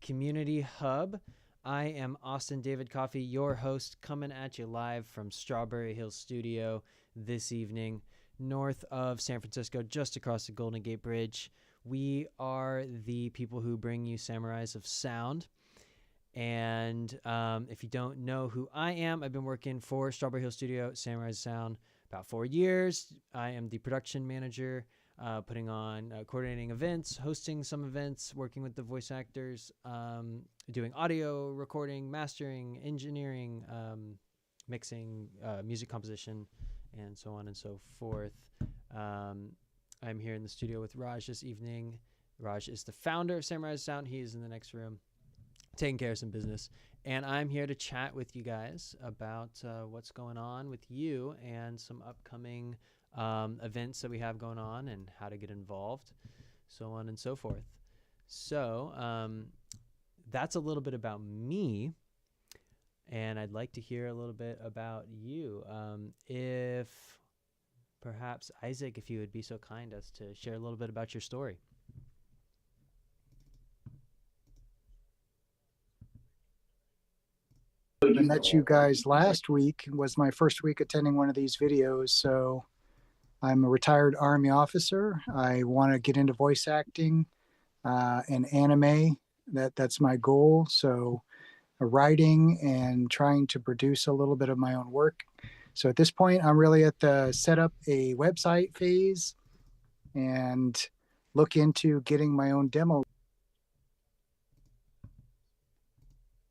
Community Hub. I am Austin David Coffey, your host, coming at you live from Strawberry Hills Studio this evening, north of San Francisco, just across the Golden Gate Bridge. We are the people who bring you Samurais of Sound. And if you don't know who I am, I've been working for Strawberry Hills Studio, Samurais of Sound, about 4 years. I am the production manager, putting on, coordinating events, hosting some events, working with the voice actors, doing audio recording, mastering, engineering, mixing, music composition, and so on and so forth. I'm here in the studio with Raj this evening. Raj is the founder of Samurai Sound. He is in the next room taking care of some business. And I'm here to chat with you guys about what's going on with you and some upcoming events that we have going on and how to get involved, so on and so forth. So that's a little bit about me. And I'd like to hear a little bit about you. If perhaps, Isaac, if you would be so kind as to share a little bit about your story. I met you guys last week. It was my first week attending one of these videos. So I'm a retired Army officer. I want to get into voice acting and anime. That's my goal. So writing and trying to produce a little bit of my own work. So at this point, I'm really at the set up a website phase and look into getting my own demo.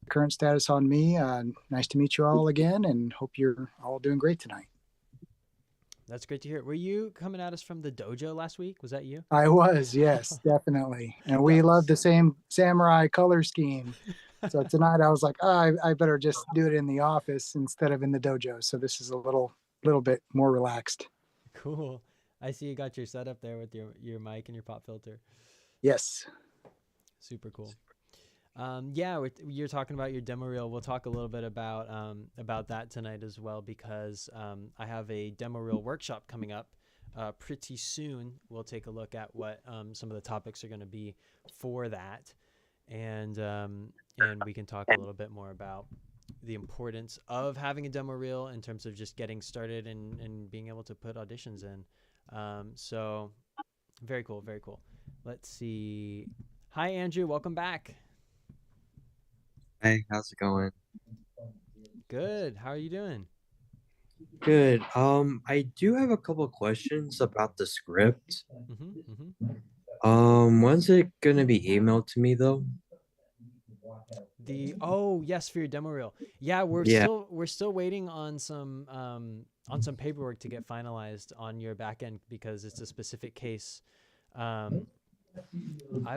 Current status on me. Nice to meet you all again, and hope you're all doing great tonight. That's great to hear. Were you coming at us from the dojo last week? Was that you? I was, yes, definitely. And we love the same samurai color scheme. So tonight I was like, oh, I better just do it in the office instead of in the dojo. So this is a little bit more relaxed. Cool. I see you got your setup there with your mic and your pop filter. Yes. Super cool. Yeah, you're talking about your demo reel. We'll talk a little bit about that tonight as well, because I have a demo reel workshop coming up pretty soon. We'll take a look at what some of the topics are going to be for that, and we can talk a little bit more about the importance of having a demo reel in terms of just getting started and being able to put auditions in. So very cool, very cool. Let's see. Hi, Andrew. Welcome back. Hey, how's it going? Good. How are you doing? Good. I do have a couple of questions about the script. When's it gonna be emailed to me though? Yes, for your demo reel. Yeah, we're still waiting on some paperwork to get finalized on your back end because it's a specific case. I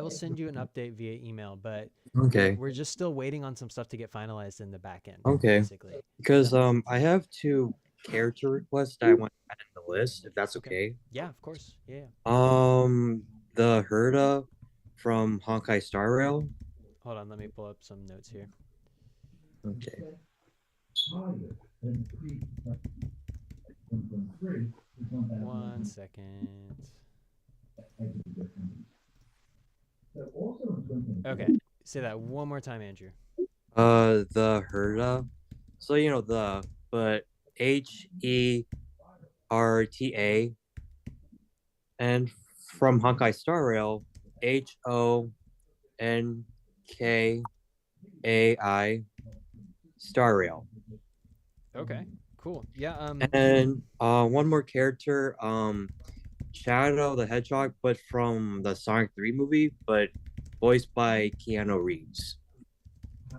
will send you an update via email, but Okay. we're just still waiting on some stuff to get finalized in the back end. Okay. Basically. Because I have 2 character requests that I want to add in the list, if that's okay. Yeah, of course. Yeah. The Herda from Honkai Star Rail. Hold on, let me pull up some notes here. Okay. 1 second. Okay, say that one more time, Andrew. The Herda. So but HERTA, and from Honkai Star Rail, HONKAI Star Rail. Okay, cool. Yeah. And one more character, Shadow the Hedgehog, but from the Sonic 3 movie, but voiced by Keanu Reeves.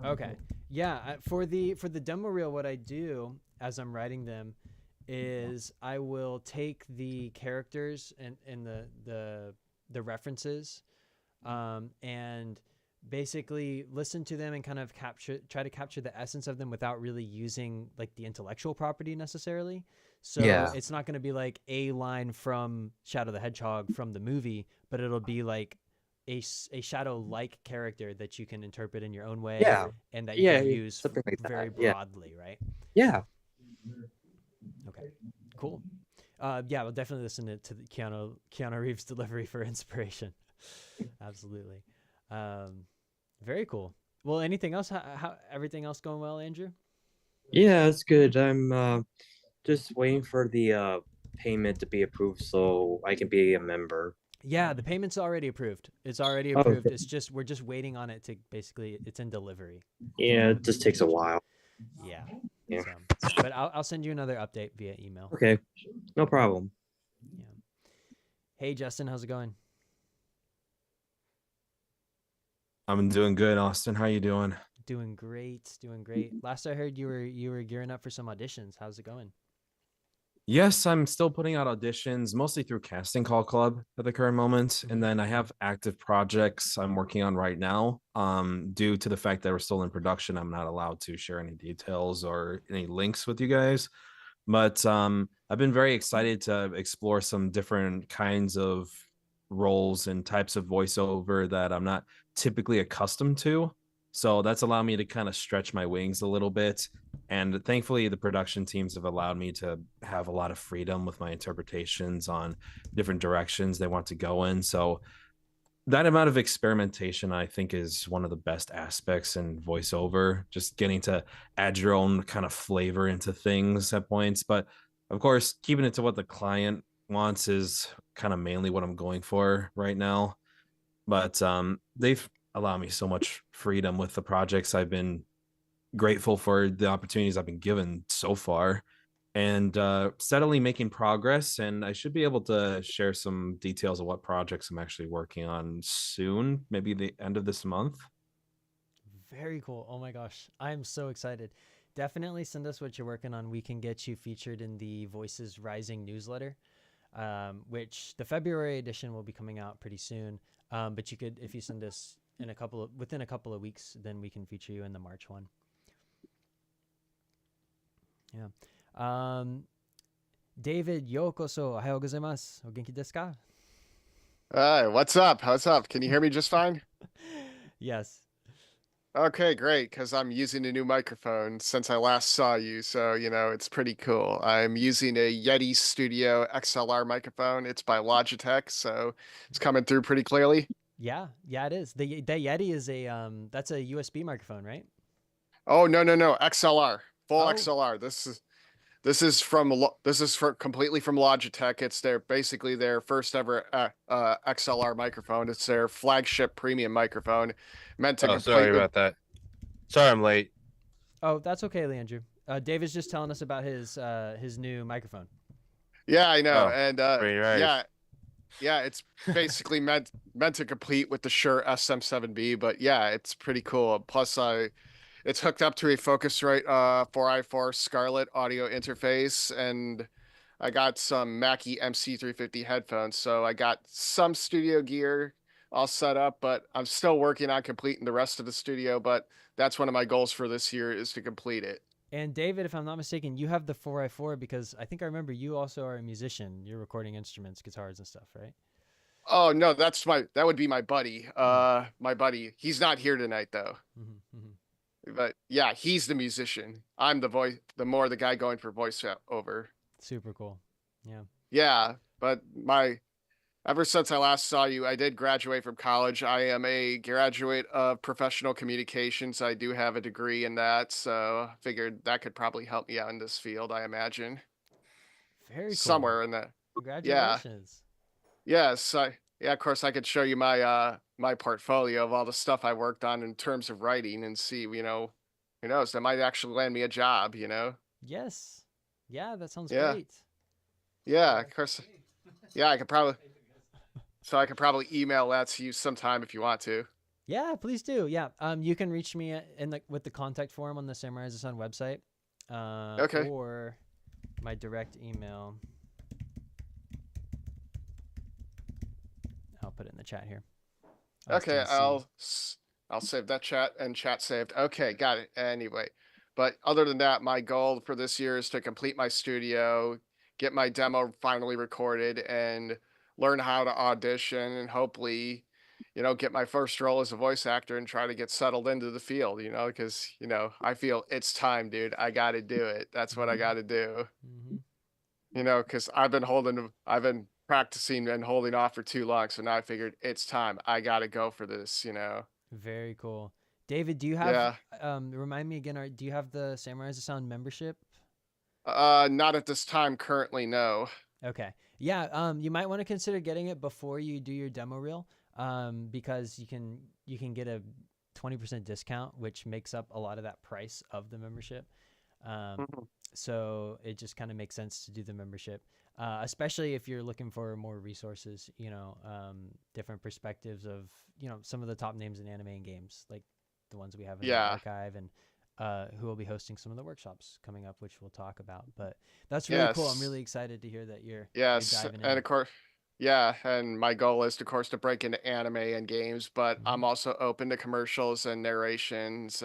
Okay. Yeah, for the demo reel, what I do as I'm writing them is I will take the characters and the references, and basically listen to them and kind of try to capture the essence of them without really using like the intellectual property necessarily. So it's not going to be like a line from Shadow the Hedgehog from the movie, but it'll be like a shadow-like character that you can interpret in your own way, and that you can use like very broadly, right? Yeah. Okay, cool. Yeah, we'll definitely listen to the Keanu Reeves delivery for inspiration. Absolutely. Very cool. Well, anything else? How everything else going well, Andrew? Yeah, it's good. I'm just waiting for the payment to be approved so I can be a member. Yeah, the payment's already approved. It's already Oh, approved. okay. It's just we're just waiting on it to basically it's in delivery. Yeah, it just takes a while. Yeah. Yeah. So, but I'll send you another update via email. Okay, no problem. Yeah. Hey Justin, how's it going? I'm doing good, Austin. How you doing? Doing great, doing great. Last I heard you were gearing up for some auditions. How's it going? Yes, I'm still putting out auditions, mostly through Casting Call Club at the current moment. And then I have active projects I'm working on right now. Due to the fact that we're still in production, I'm not allowed to share any details or any links with you guys. But I've been very excited to explore some different kinds of roles and types of voiceover that I'm not typically accustomed to. So that's allowed me to kind of stretch my wings a little bit. And thankfully, the production teams have allowed me to have a lot of freedom with my interpretations on different directions they want to go in. So that amount of experimentation, I think, is one of the best aspects in voiceover, just getting to add your own kind of flavor into things at points. But of course, keeping it to what the client wants is kind of mainly what I'm going for right now. But they've allowed me so much freedom with the projects. I've been grateful for the opportunities I've been given so far, and steadily making progress. And I should be able to share some details of what projects I'm actually working on soon, maybe the end of this month. Very cool. Oh my gosh. I'm so excited. Definitely send us what you're working on. We can get you featured in the Voices Rising newsletter, which the February edition will be coming out pretty soon. But you could, if you send us within a couple of weeks, then we can feature you in the March one. Yeah. David, yokoso. Ohayou gozaimasu. O genki desu ka? Hi, what's up? What's up? Can you hear me just fine? Yes. Okay, great, because I'm using a new microphone since I last saw you, so it's pretty cool. I'm using a Yeti Studio XLR microphone. It's by Logitech, so it's coming through pretty clearly. Yeah. Yeah, it is. The Yeti is that's a USB microphone, right? Oh, no, XLR. Full Oh. XLR. This is for completely from Logitech. It's basically their first ever XLR microphone. It's their flagship premium microphone, meant to Oh, sorry completely. about that. Sorry, I'm late. Oh, that's okay, Leandrew. David's just telling us about his new microphone. Yeah, I know, Oh, and very nice. yeah, it's basically meant to compete with the Shure SM7B, but yeah, it's pretty cool. Plus, it's hooked up to a Focusrite 4i4 Scarlett audio interface, and I got some Mackie MC350 headphones, so I got some studio gear all set up, but I'm still working on completing the rest of the studio. But that's one of my goals for this year is to complete it. And David, if I'm not mistaken, you have the 4i4 because I think I remember you also are a musician. You're recording instruments, guitars and stuff, right? Oh no, that would be my buddy. My buddy. He's not here tonight though. Mm-hmm, mm-hmm. But yeah, he's the musician. I'm the guy going for voice over. Super cool. Yeah. Yeah, but ever since I last saw you, I did graduate from college. I am a graduate of professional communications. I do have a degree in that, so I figured that could probably help me out in this field, I imagine. Very cool. Somewhere in that. Yeah. Congratulations. Yes, of course I could show you my portfolio of all the stuff I worked on in terms of writing and see, who knows, that might actually land me a job, Yes. Yeah, that sounds Yeah. great. Yeah, of course. Yeah, I could probably email that to you sometime if you want to. Yeah, please do. Yeah. You can reach me with the contact form on the Samurai Sun website. Okay. Or my direct email. I'll put it in the chat here. Okay, Austin I'll save that chat and chat saved. Okay, got it. Anyway, but other than that, my goal for this year is to complete my studio, get my demo finally recorded, and learn how to audition, and hopefully, get my first role as a voice actor and try to get settled into the field. Because I feel it's time, dude. I got to do it. That's what I got to do. Mm-hmm. Because I've been practicing and holding off for too long, so now I figured it's time. I gotta go for this. Very cool. David, do you have Yeah. remind me again, do you have the Samurai as a Sound membership? Not at this time currently, no. Okay. Yeah, you might want to consider getting it before you do your demo reel, because you can get a 20% discount, which makes up a lot of that price of the membership. Um, Mhm. so it just kind of makes sense to do the membership, especially if you're looking for more resources, different perspectives of, some of the top names in anime and games, like the ones we have in our Yeah. archive, and who will be hosting some of the workshops coming up, which we'll talk about. But that's really cool. I'm Yes. really excited to hear that you're Yes, diving and in. of course, yeah, and my goal is, of course, to break into anime and games, but Mhm. I'm also open to commercials and narrations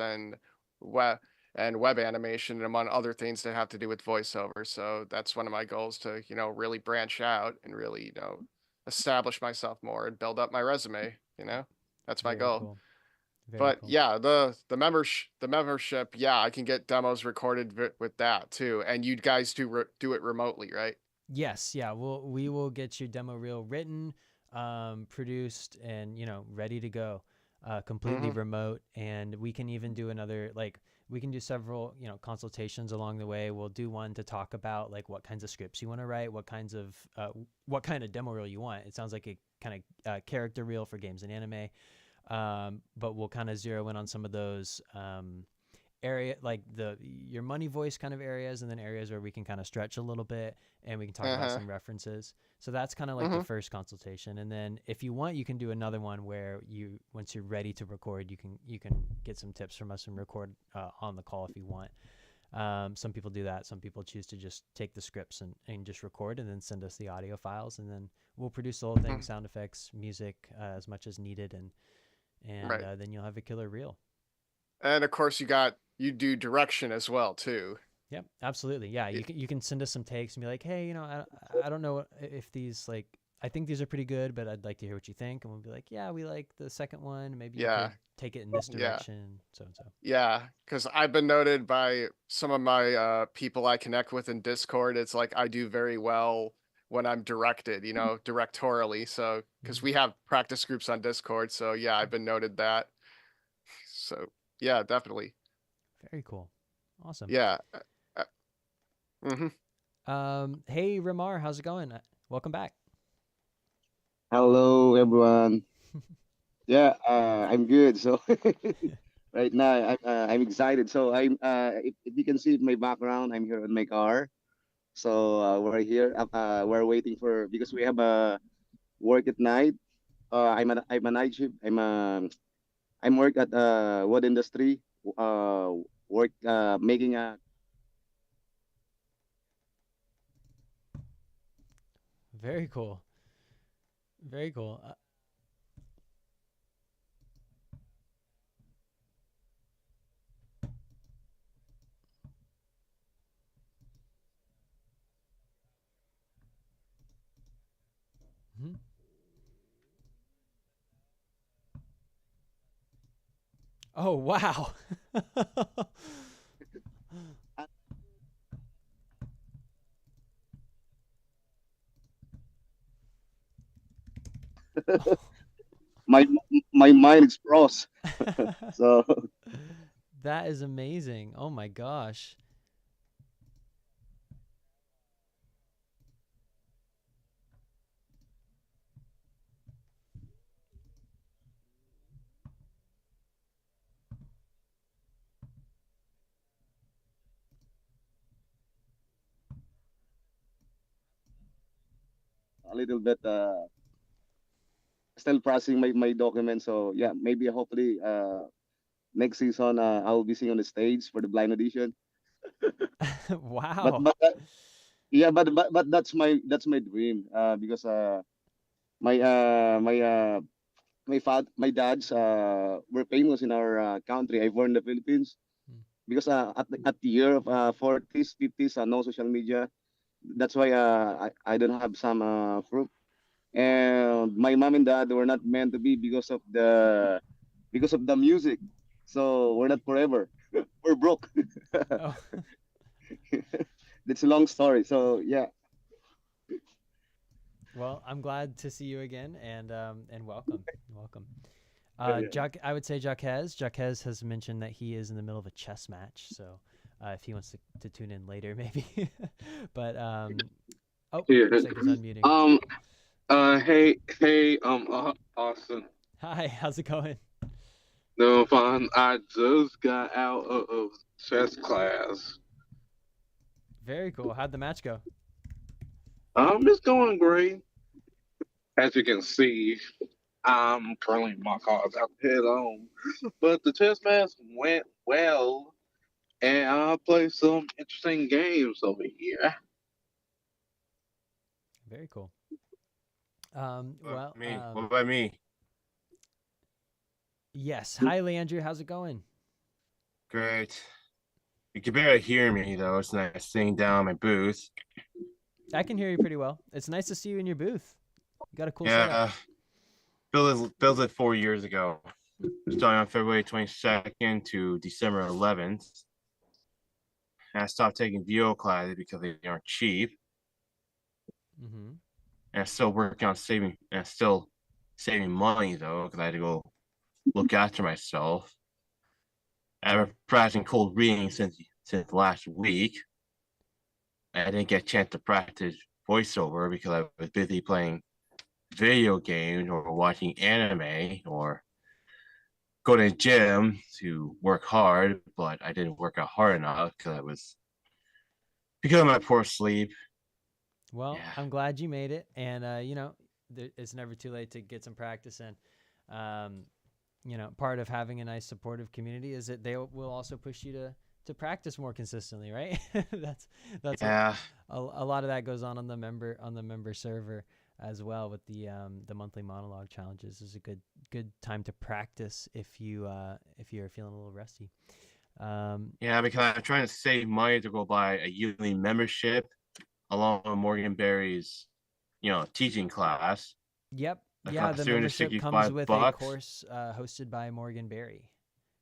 web web animation, among other things that have to do with voiceover. So that's one of my goals, to, really branch out and really, establish myself more and build up my resume. That's my Very goal. cool. Very But cool. yeah, the membership, yeah, I can get demos recorded with that too. And you guys do it remotely, right? Yes, yeah. We will get your demo reel written, produced, and ready to go, completely Mm-hmm. remote. And we can even do another, like, we can do several consultations along the way. We'll do one to talk about like what kinds of scripts you want to write, what kind of demo reel you want. It sounds like a kind of character reel for games and anime, but we'll kind of zero in on some of those. Area, like your money voice kind of areas, and then areas where we can kind of stretch a little bit, and we can talk about Uh-huh. some references. So that's kind of like the Mm-hmm. first consultation, and then if you want, you can do another one where once you're ready to record, you can get some tips from us and record on the call if you want. Some people do that. Some people choose to just take the scripts and just record and then send us the audio files, and then we'll produce the whole thing, Mm-hmm. sound effects, music, as much as needed, and Right. then you'll have a killer reel. And of course you do direction as well too. Yep, absolutely. Yeah, Y- you can send us some takes and be like, hey, I don't know if these, like, I think these are pretty good, but I'd like to hear what you think. And we'll be like, yeah, we like the second one. Maybe you Yeah. could take it in this Yeah. direction, so and so. Yeah, because I've been noted by some of my people I connect with in Discord. It's like I do very well when I'm directed, directorially. So, because Hmm. we have practice groups on Discord. So, yeah, I've been noted that. So, yeah, definitely. Very cool, awesome. Yeah. Mm-hmm. Hey Ramar, how's it going? Welcome back. Hello, everyone. Yeah, I'm good. So right now, I'm excited. So if you can see my background, I'm here in my car. So we're here. We're waiting for because we have a work at night. I'm a night shift. I'm work at wood industry. Work making a. Very cool. Very cool. Mhm. Oh wow. My my mind is froze. So That is amazing. Oh my gosh. a little bit still processing my documents. So yeah, maybe hopefully next season I will be singing on the stage for the blind audition. But Wow. but yeah, but that's my dream. Because my my dads were famous in our country. I born in the Philippines Mm. because at the year of 40s, 50s, no social media. That's why I don't have some proof. And my mom and dad were not meant to be because of the music. So we're not forever. We're broke. Oh. That's a long story. So yeah, Well, I'm glad to see you again, and welcome, welcome. I would say Jaquez has mentioned that he is in the middle of a chess match, so if he wants to tune in later, maybe. But oh, Yeah. looks like he's unmuting. Hey, Austin. Hi, how's it going? No, fine. I just got out of chess class. Very cool. How'd the match go? It's going great. As you can see, I'm currently in my car about to head home. But the chess match went well, and I played some interesting games over here. Very cool. What about me? Yes. Hi, Leandrew. How's it going? Great. You can barely hear me though. It's nice sitting down in my booth. I can hear you pretty well. It's nice to see you in your booth. You got a cool Yeah, setup. built it 4 years ago, starting on February 22nd to December 11th. And I stopped taking VO classes because they aren't cheap. Mm-hmm. And I'm still working on saving, and still saving money though, because I had to go look after myself. I've been practicing cold reading since last week. I didn't get a chance to practice voiceover because I was busy playing video games or watching anime or go to the gym to work hard, but I didn't work out hard enough because of my poor sleep. Well, Yeah. I'm glad you made it, and it's never too late to get some practice in. Part of having a nice supportive community is that they will also push you to practice more consistently, right? that's Yeah. a lot of that goes on the member server as well with the monthly monologue challenges. Is a good time to practice if you're feeling a little rusty. Yeah, because I'm trying to save money to go buy a yearly membership along with Morgan Berry's, teaching class. Yep. That Yeah, costs the membership comes with a $365 course hosted by Morgan Berry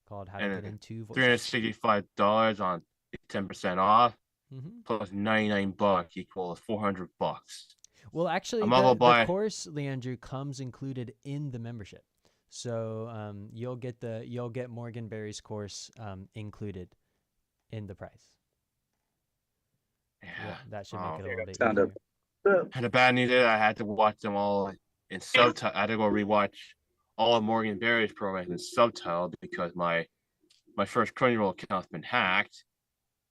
called How to and Get Into Voices. $365 on 10% off, Mm-hmm. plus $99 equals $400. Well, actually, I'm gonna the buy. course, Leandrew, comes included in the membership, so you'll get Morgan Berry's course included in the price. Yeah, that should make it a little bit Sound easier. And the bad news is I had to watch them all in subtitle. I had to go rewatch all of Morgan Berry's programs in subtitle because my first Crunchyroll account's been hacked,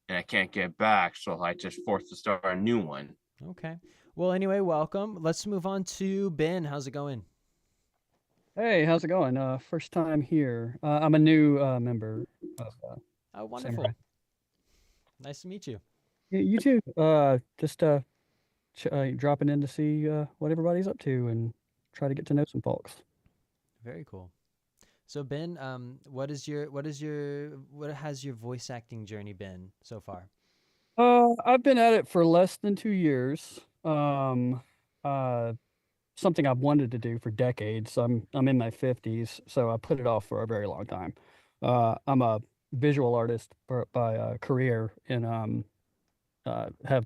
and I can't get back. So I just forced to start a new one. Okay. Well, anyway, welcome. Let's move on to Ben. How's it going? Hey, how's it going? First time here. I'm a new member of Oh, wonderful. Samurai. Nice to meet you. You too. Just dropping in to see what everybody's up to and try to get to know some folks. Very cool. So Ben, what has your voice acting journey been so far? I've been at it for less than 2 years. Something I've wanted to do for decades. I'm in my 50s, so I put it off for a very long time. I'm a visual artist by career and have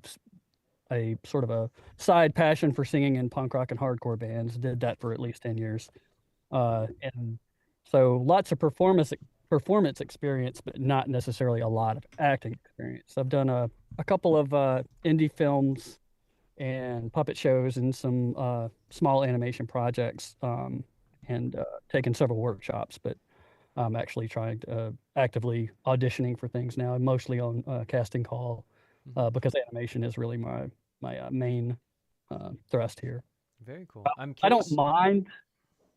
a sort of a side passion for singing in punk rock and hardcore bands. Did that for at least 10 years. And so lots of performance experience, but not necessarily a lot of acting experience. I've done a couple of indie films and puppet shows and some small animation projects and taken several workshops, but I'm actually trying to actively auditioning for things now. I'm mostly on casting call because animation is really my main thrust here. Very cool. I'm I don't curious. mind.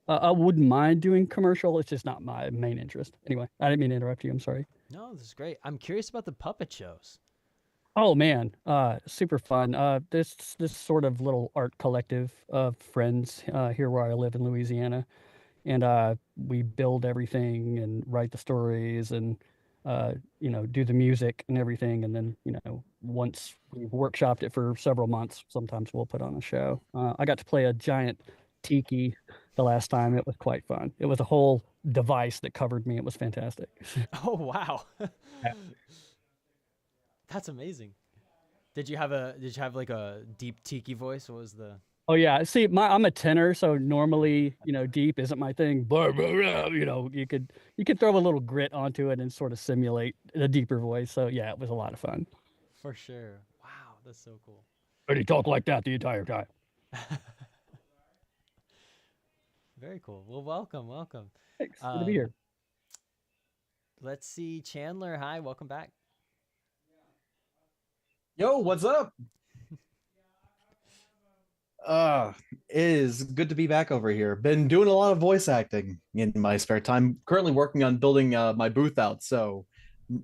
I wouldn't mind doing commercial. It's just not my main interest. Anyway, I didn't mean to interrupt you. I'm sorry. No, this is great. I'm curious about the puppet shows. Oh man, super fun. This sort of little art collective of friends here where I live in Louisiana, and we build everything and write the stories and do the music and everything. And then once we've workshopped it for several months, sometimes we'll put on a show. I got to play a giant tiki the last time. It was quite fun. It was a whole device that covered me. It was fantastic. Oh wow. That's amazing. Did you have like a deep tiki voice? What was the Oh yeah, see, I'm a tenor, so normally, deep isn't my thing. But you could throw a little grit onto it and sort of simulate a deeper voice. So yeah, it was a lot of fun. For sure. Wow, that's so cool. And he talked like that the entire time. Very cool. Well, welcome, welcome. Thanks. Good to be here. Let's see, Chandler. Hi, welcome back. Yo, what's up? It is good to be back over here. Been doing a lot of voice acting in my spare time. Currently working on building my booth out, so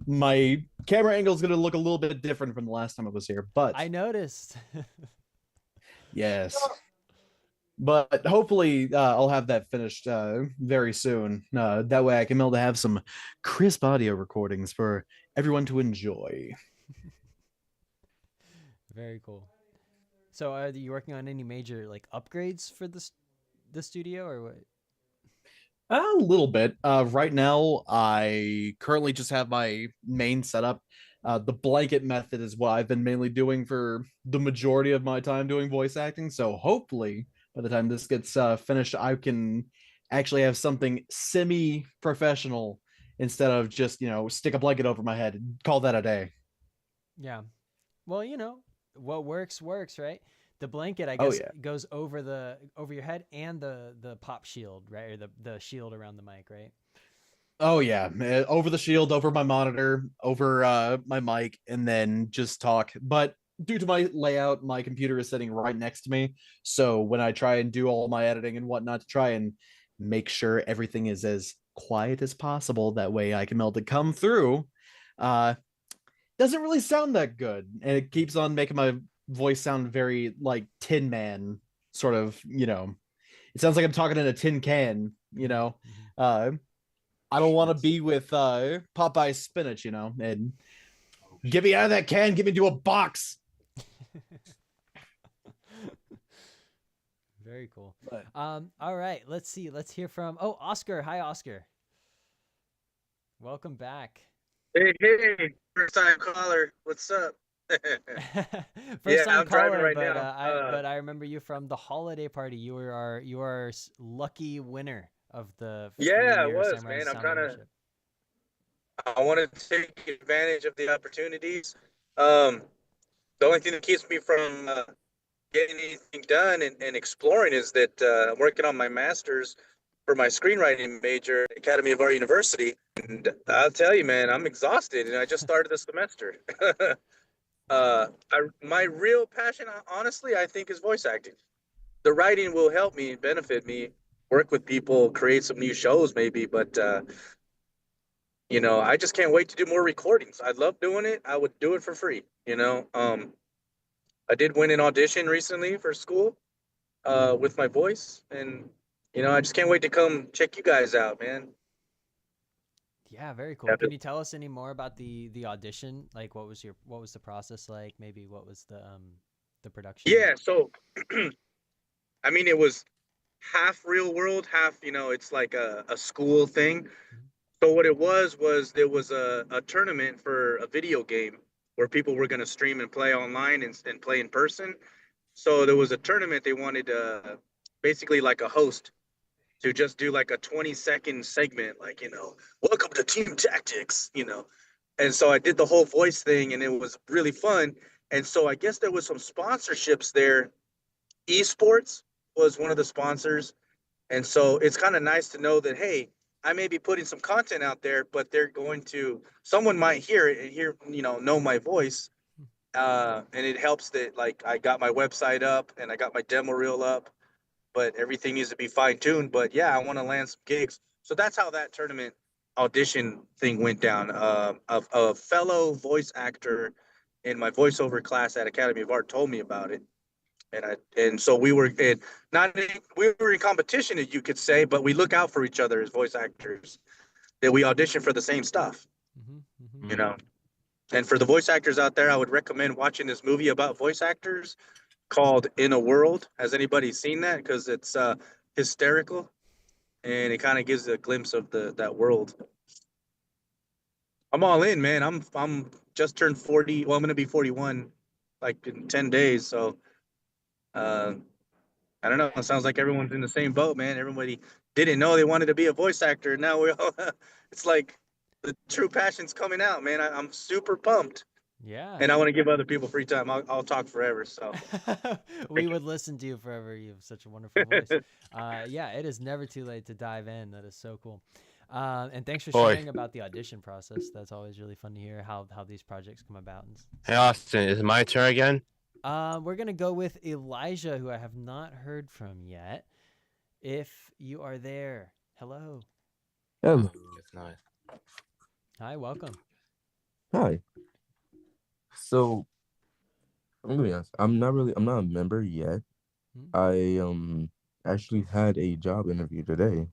my camera angle is going to look a little bit different from the last time I was here. But I noticed. yes, but hopefully I'll have that finished very soon. That way I can be able to have some crisp audio recordings for everyone to enjoy. Very cool. So, are you working on any major like upgrades for the studio or what? A little bit. Right now, I currently just have my main setup. The blanket method is what I've been mainly doing for the majority of my time doing voice acting. So hopefully, by the time this gets finished, I can actually have something semi-professional instead of just stick a blanket over my head and call that a day. Yeah. Well, what works, right? The blanket, I Oh guess, yeah. goes over your head and the pop shield, right? Or the shield around the mic, right? Oh yeah, over the shield, over my monitor, over my mic, and then just talk. But due to my layout, my computer is sitting right next to me. So when I try and do all my editing and whatnot to try and make sure everything is as quiet as possible, that way I can be able to come through. Doesn't really sound that good, and it keeps on making my voice sound very like Tin Man, sort of. It sounds like I'm talking in a tin can. I don't want to be with Popeye's spinach, and get me out of that can, get me into a box. Very cool. All right, let's see. Let's hear from Oscar. Hi, Oscar. Welcome back. Hey, first time caller. What's up? First time I'm driving caller, right but now. but I remember you from the holiday party. You were our lucky winner of the Yeah, it free was, Samurai man. Sound membership. I want to take advantage of the opportunities. The only thing that keeps me from getting anything done and exploring is that I'm working on my master's for my screenwriting major at Academy of Art University. And I'll tell you, man, I'm exhausted, and I just started the semester. My real passion, honestly, I think, is voice acting. The writing will help me, benefit me, work with people, create some new shows, maybe. But I just can't wait to do more recordings. I love doing it. I would do it for free. I did win an audition recently for school with my voice, and I just can't wait to come check you guys out, man. Yeah, very cool. Can you tell us any more about the audition? Like, what was the process like? Maybe what was the production? Yeah, so I mean, it was half real world, half it's like a school thing. So what it was there was a tournament for a video game where people were going to stream and play online and play in person. So there was a tournament. They wanted basically like a host to just do like a 20-second segment, like, welcome to Team Tactics. And so I did the whole voice thing, and it was really fun. And so I guess there was some sponsorships there. Esports was one of the sponsors. And so it's kind of nice to know that, hey, I may be putting some content out there, but someone might hear it and know my voice. And it helps that, like, I got my website up and I got my demo reel up, but everything needs to be fine tuned. But yeah, I want to land some gigs. So that's how that tournament audition thing went down. A fellow voice actor in my voiceover class at Academy of Art told me about it. And so we were in competition, you could say, but we look out for each other as voice actors, that we audition for the same stuff. And for the voice actors out there, I would recommend watching this movie about voice actors called In a World. Has anybody seen that? Because it's hysterical, and it kind of gives a glimpse of that world. I'm all in, man. I'm just turned 40. Well, I'm gonna be 41 like in 10 days. So I don't know. It sounds like everyone's in the same boat, man. Everybody didn't know they wanted to be a voice actor. Now we're all, it's like the true passion's coming out, man. I'm super pumped. Yeah. And I want to give other people free time. I'll talk forever. So We would listen to you forever. You have such a wonderful voice. Yeah, it is never too late to dive in. That is so cool. And thanks for Boy. sharing about the audition process. That's always really fun to hear how these projects come about. Hey, Austin, is it my turn again? We're gonna go with Elijah, who I have not heard from yet. If you are there, hello. It's not. Hi, welcome. Hi. So I'm gonna be honest. I'm not a member yet. I actually had a job interview today.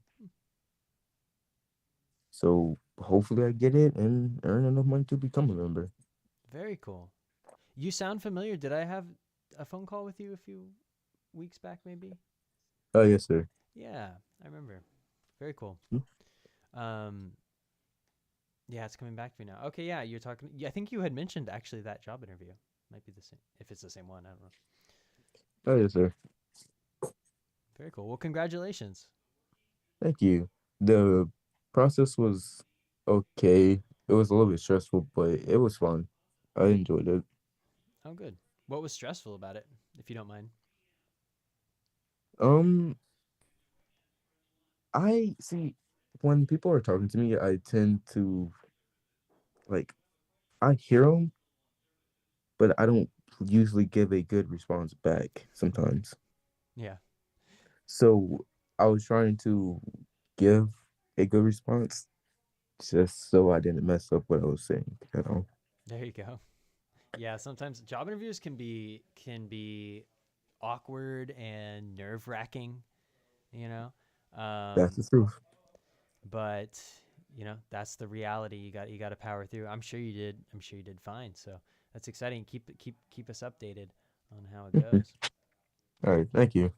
So hopefully I get it and earn enough money to become a member. Very cool. You sound familiar. Did I have a phone call with you a few weeks back, maybe? Oh yes, sir. Yeah, I remember. Very cool. Yeah, it's coming back to me now. Okay, yeah, you're talking. Yeah, I think you had mentioned actually that job interview. Might be the same. If it's the same one, I don't know. Oh yes, sir. Very cool. Well, congratulations. Thank you. The process was okay. It was a little bit stressful, but it was fun. I enjoyed it. Oh, good. What was stressful about it, if you don't mind? I see when people are talking to me, I tend to I hear them, but I don't usually give a good response back sometimes. Yeah. So I was trying to give a good response just so I didn't mess up what I was saying at all. There you go. Yeah, sometimes job interviews can be awkward and nerve-wracking, you know. That's the truth. But that's the reality. You got to power through. I'm sure you did. I'm sure you did fine. So that's exciting. Keep us updated on how it goes. All right, thank you.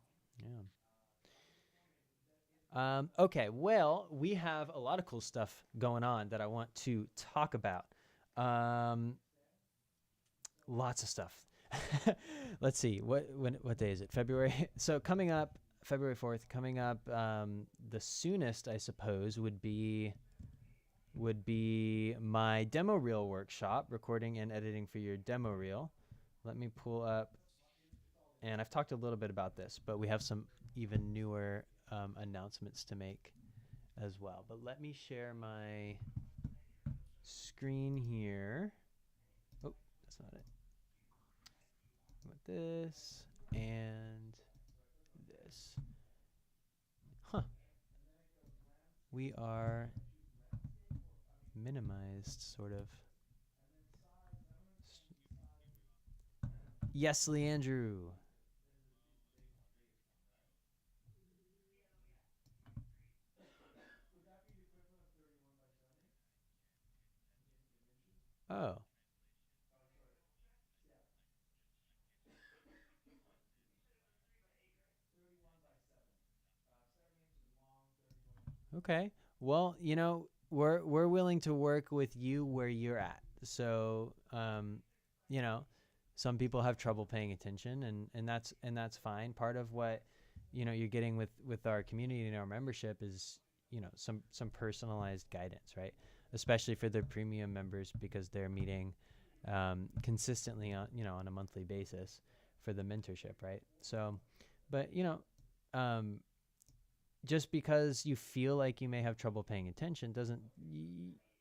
Yeah. Okay, well, we have a lot of cool stuff going on that I want to talk about. Lots of stuff. Let's see. What day is it? February. So coming up, February 4th. Coming up, the soonest I suppose would be my demo reel workshop, recording and editing for your demo reel. Let me pull up. And I've talked a little bit about this, but we have some even newer announcements to make as well. But let me share my screen here. Oh, that's not it. With this and this. Huh. We are minimized, sort of. Yes, Leandrew. Oh. Okay. Well, we're willing to work with you where you're at. So, some people have trouble paying attention, and that's fine. Part of what you're getting with our community and our membership is some personalized guidance, right? Especially for the premium members, because they're meeting consistently on a monthly basis for the mentorship, right? So, but just because you feel like you may have trouble paying attention doesn't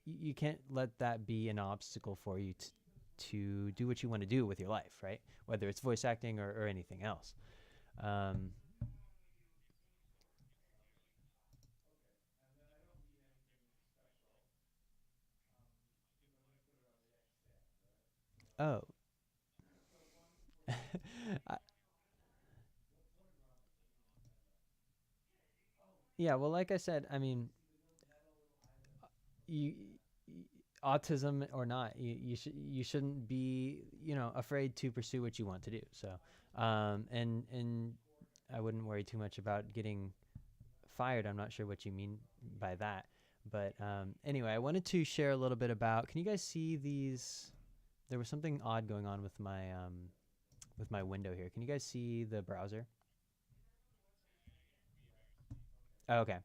you can't let that be an obstacle for you to do what you want to do with your life, right? Whether it's voice acting or anything else. Oh. Yeah, well, like I said, I mean, you autism or not, you shouldn't be afraid to pursue what you want to do. So, and I wouldn't worry too much about getting fired. I'm not sure what you mean by that, but anyway, I wanted to share a little bit about. Can you guys see these? There was something odd going on with my window here. Can you guys see the browser? Okay.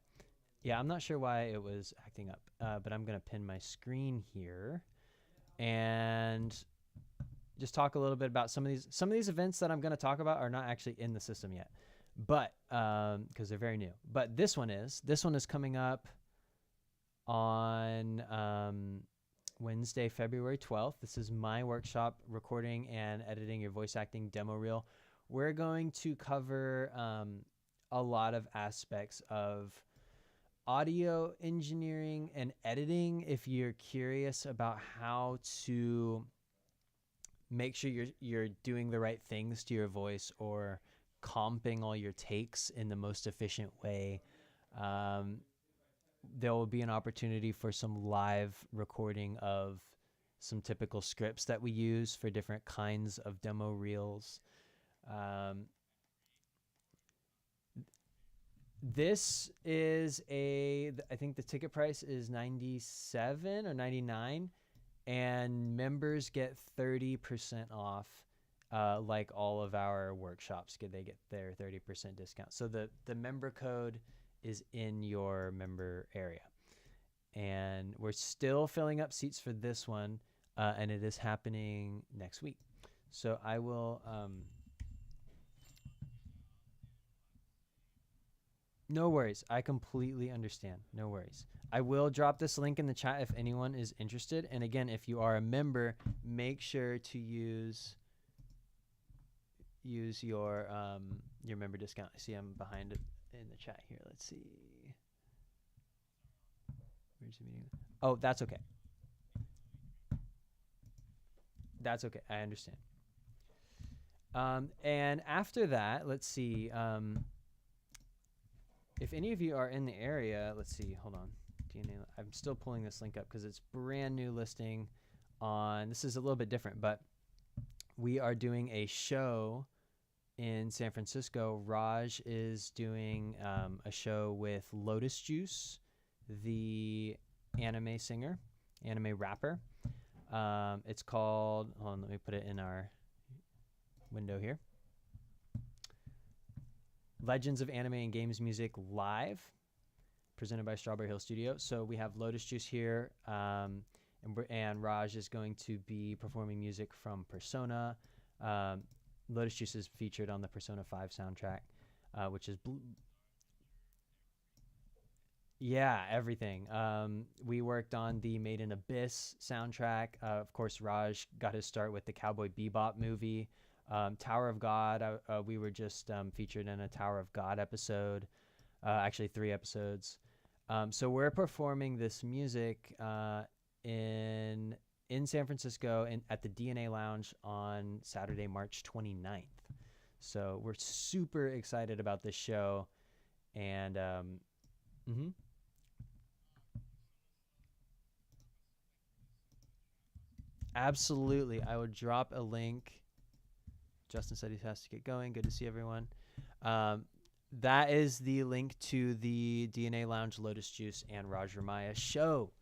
Yeah, I'm not sure why it was acting up, but I'm going to pin my screen here and just talk a little bit about some of these events that I'm going to talk about are not actually in the system yet, but because they're very new. But this one is coming up on Wednesday, February 12th. This is my workshop, recording and editing your voice acting demo reel. We're going to cover a lot of aspects of audio engineering and editing. If you're curious about how to make sure you're doing the right things to your voice or comping all your takes in the most efficient way, there will be an opportunity for some live recording of some typical scripts that we use for different kinds of demo reels. This is I think the ticket price is $97 or $99, and members get 30% off. Like all of our workshops, they get their 30% discount. So the member code is in your member area, and we're still filling up seats for this one, and it is happening next week. So I will. No worries. I completely understand. No worries. I will drop this link in the chat if anyone is interested. And again, if you are a member, make sure to use your member discount. I see I'm behind it in the chat here. Let's see. Where's the meeting? Oh, that's okay. That's okay. I understand. And after that, let's see. If any of you are in the area, let's see. Hold on. DNA. I'm still pulling this link up because it's brand new listing on. This is a little bit different, but we are doing a show in San Francisco. Raj is doing a show with Lotus Juice, the anime singer, anime rapper. It's called. Hold on. Let me put it in our window here. Legends of Anime and Games Music Live, presented by Strawberry Hill Studio. So we have Lotus Juice here, and Raj is going to be performing music from Persona. Lotus Juice is featured on the Persona 5 soundtrack, which is everything. We worked on the Made in Abyss soundtrack. Of course, Raj got his start with the Cowboy Bebop movie. Tower of God, we were just featured in a Tower of God episode, actually 3 episodes. So we're performing this music in San Francisco at the DNA Lounge on Saturday, March 29th. So we're super excited about this show. And absolutely, I would drop a link. Justin said he has to get going. Good to see everyone. That is the link to the DNA Lounge, Lotus Juice, and Raj Ramaya show.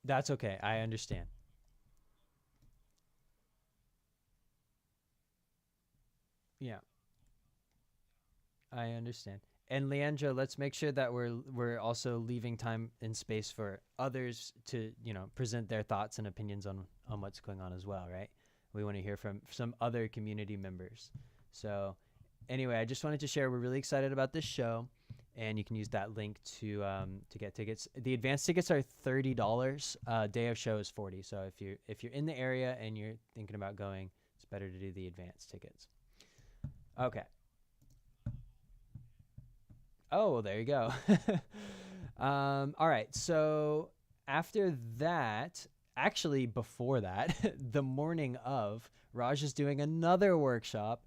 That's okay. I understand. Yeah, I understand. And Leandra, let's make sure that we're also leaving time and space for others to, present their thoughts and opinions on what's going on as well, right? We want to hear from some other community members. So anyway, I just wanted to share we're really excited about this show, and you can use that link to get tickets. The advanced tickets are $30. Day of show is $40. So if you're in the area and you're thinking about going, it's better to do the advanced tickets. Okay. Oh, well, there you go. All right. So after that, actually before that, the morning of, Raj is doing another workshop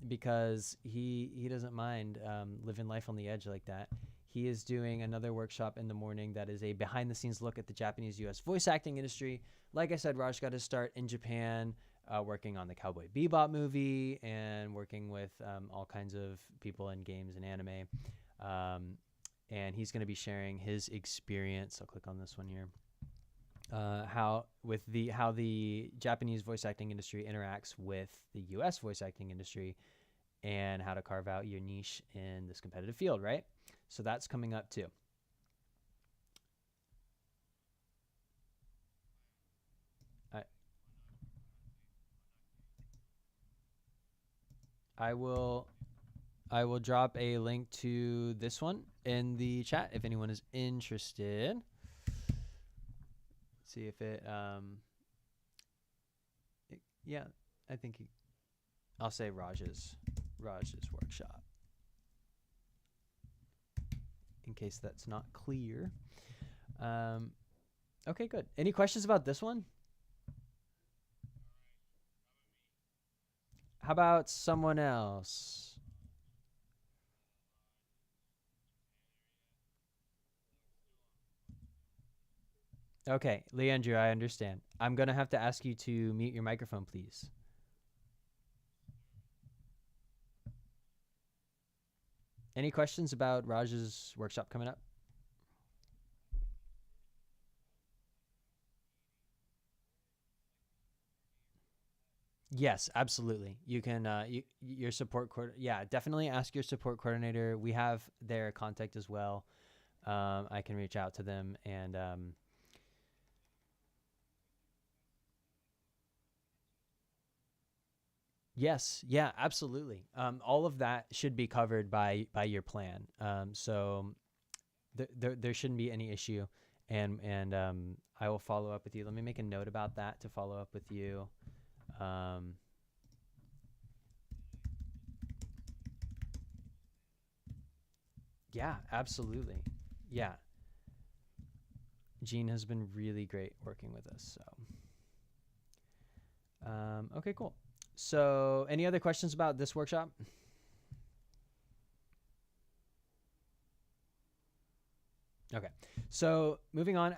because he doesn't mind living life on the edge like that. He is doing another workshop in the morning that is a behind-the-scenes look at the Japanese-U.S. voice acting industry. Like I said, Raj got his start in Japan, working on the Cowboy Bebop movie and working with all kinds of people in games and anime. And he's going to be sharing his experience. I'll click on this one here. how the Japanese voice acting industry interacts with the U.S. voice acting industry, and how to carve out your niche in this competitive field, right? So that's coming up too. I will drop a link to this one in the chat if anyone is interested. See if yeah, I think I'll say Raj's workshop in case that's not clear. Okay, good. Any questions about this one? How about someone else? Okay, Leandro, I understand. I'm going to have to ask you to mute your microphone, please. Any questions about Raj's workshop coming up? Yes, absolutely. You can your support yeah, definitely ask your support coordinator. We have their contact as well. I can reach out to them and yes, yeah, absolutely. All of that should be covered by your plan. So there shouldn't be any issue, and I will follow up with you. Let me make a note about that to follow up with you. Yeah, absolutely. Yeah, Gene has been really great working with us. So, okay, cool. So, any other questions about this workshop? Okay, so moving on,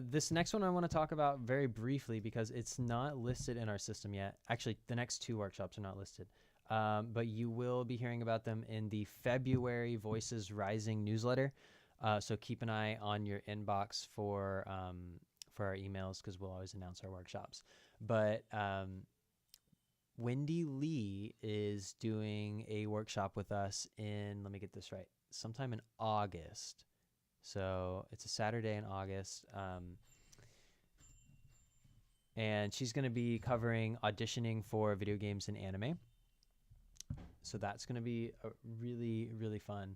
this next one I want to talk about very briefly because it's not listed in our system yet. Actually, the next two workshops are not listed, but you will be hearing about them in the February Voices Rising newsletter. So keep an eye on your inbox for our emails because we'll always announce our workshops. But Wendy Lee is doing a workshop with us in, let me get this right, sometime in August. So it's a Saturday in August. And she's going to be covering auditioning for video games and anime. So that's going to be really, really fun.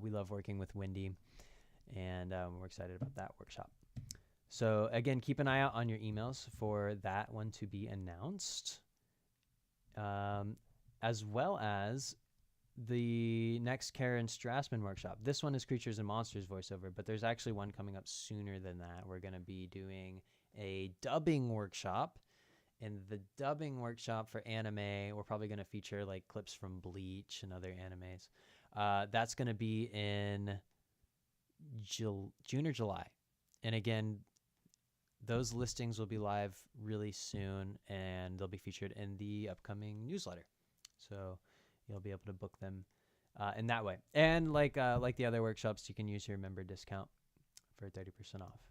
We love working with Wendy, and we're excited about that workshop. So again, keep an eye out on your emails for that one to be announced, as well as the next Karen Strassman workshop. This one is Creatures and Monsters voiceover, but there's actually one coming up sooner than that. We're going to be doing a dubbing workshop. In the dubbing workshop for anime, we're probably going to feature like clips from Bleach and other animes. That's going to be in June or July. And again, those listings will be live really soon, and they'll be featured in the upcoming newsletter. So you'll be able to book them in that way. And like the other workshops, you can use your member discount for 30% off.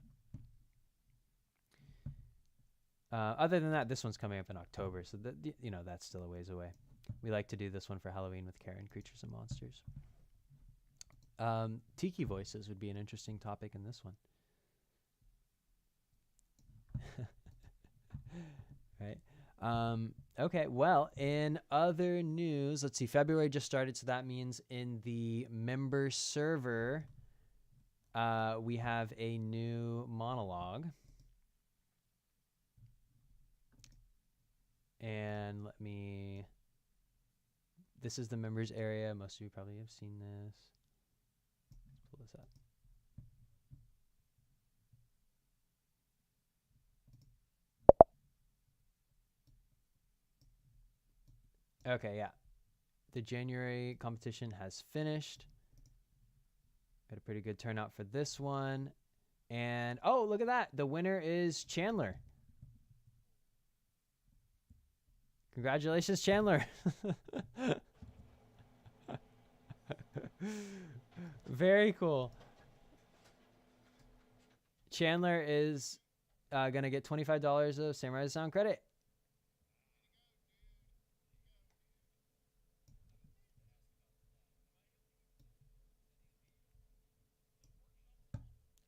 Other than that, this one's coming up in October, so that's still a ways away. We like to do this one for Halloween with Karen, Creatures and Monsters. Tiki voices would be an interesting topic in this one. Right. Okay, well, in other news, let's see, February just started, so that means in the member server, we have a new monologue. And this is the members area. Most of you probably have seen this. Let's pull this up. Okay, yeah. The January competition has finished. Got a pretty good turnout for this one. And, oh, look at that. The winner is Chandler. Congratulations, Chandler. Very cool. Chandler is gonna get $25 of Samurai Sound credit.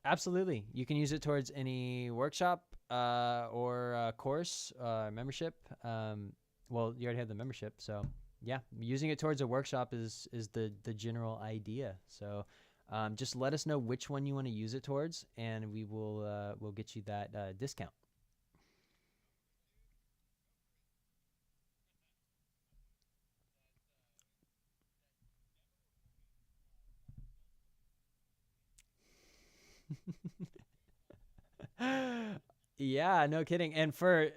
Absolutely. You can use it towards any workshop or course membership. Well, you already have the membership, so yeah, using it towards a workshop is the general idea. So just let us know which one you want to use it towards, and we'll get you that discount. Yeah, no kidding. And for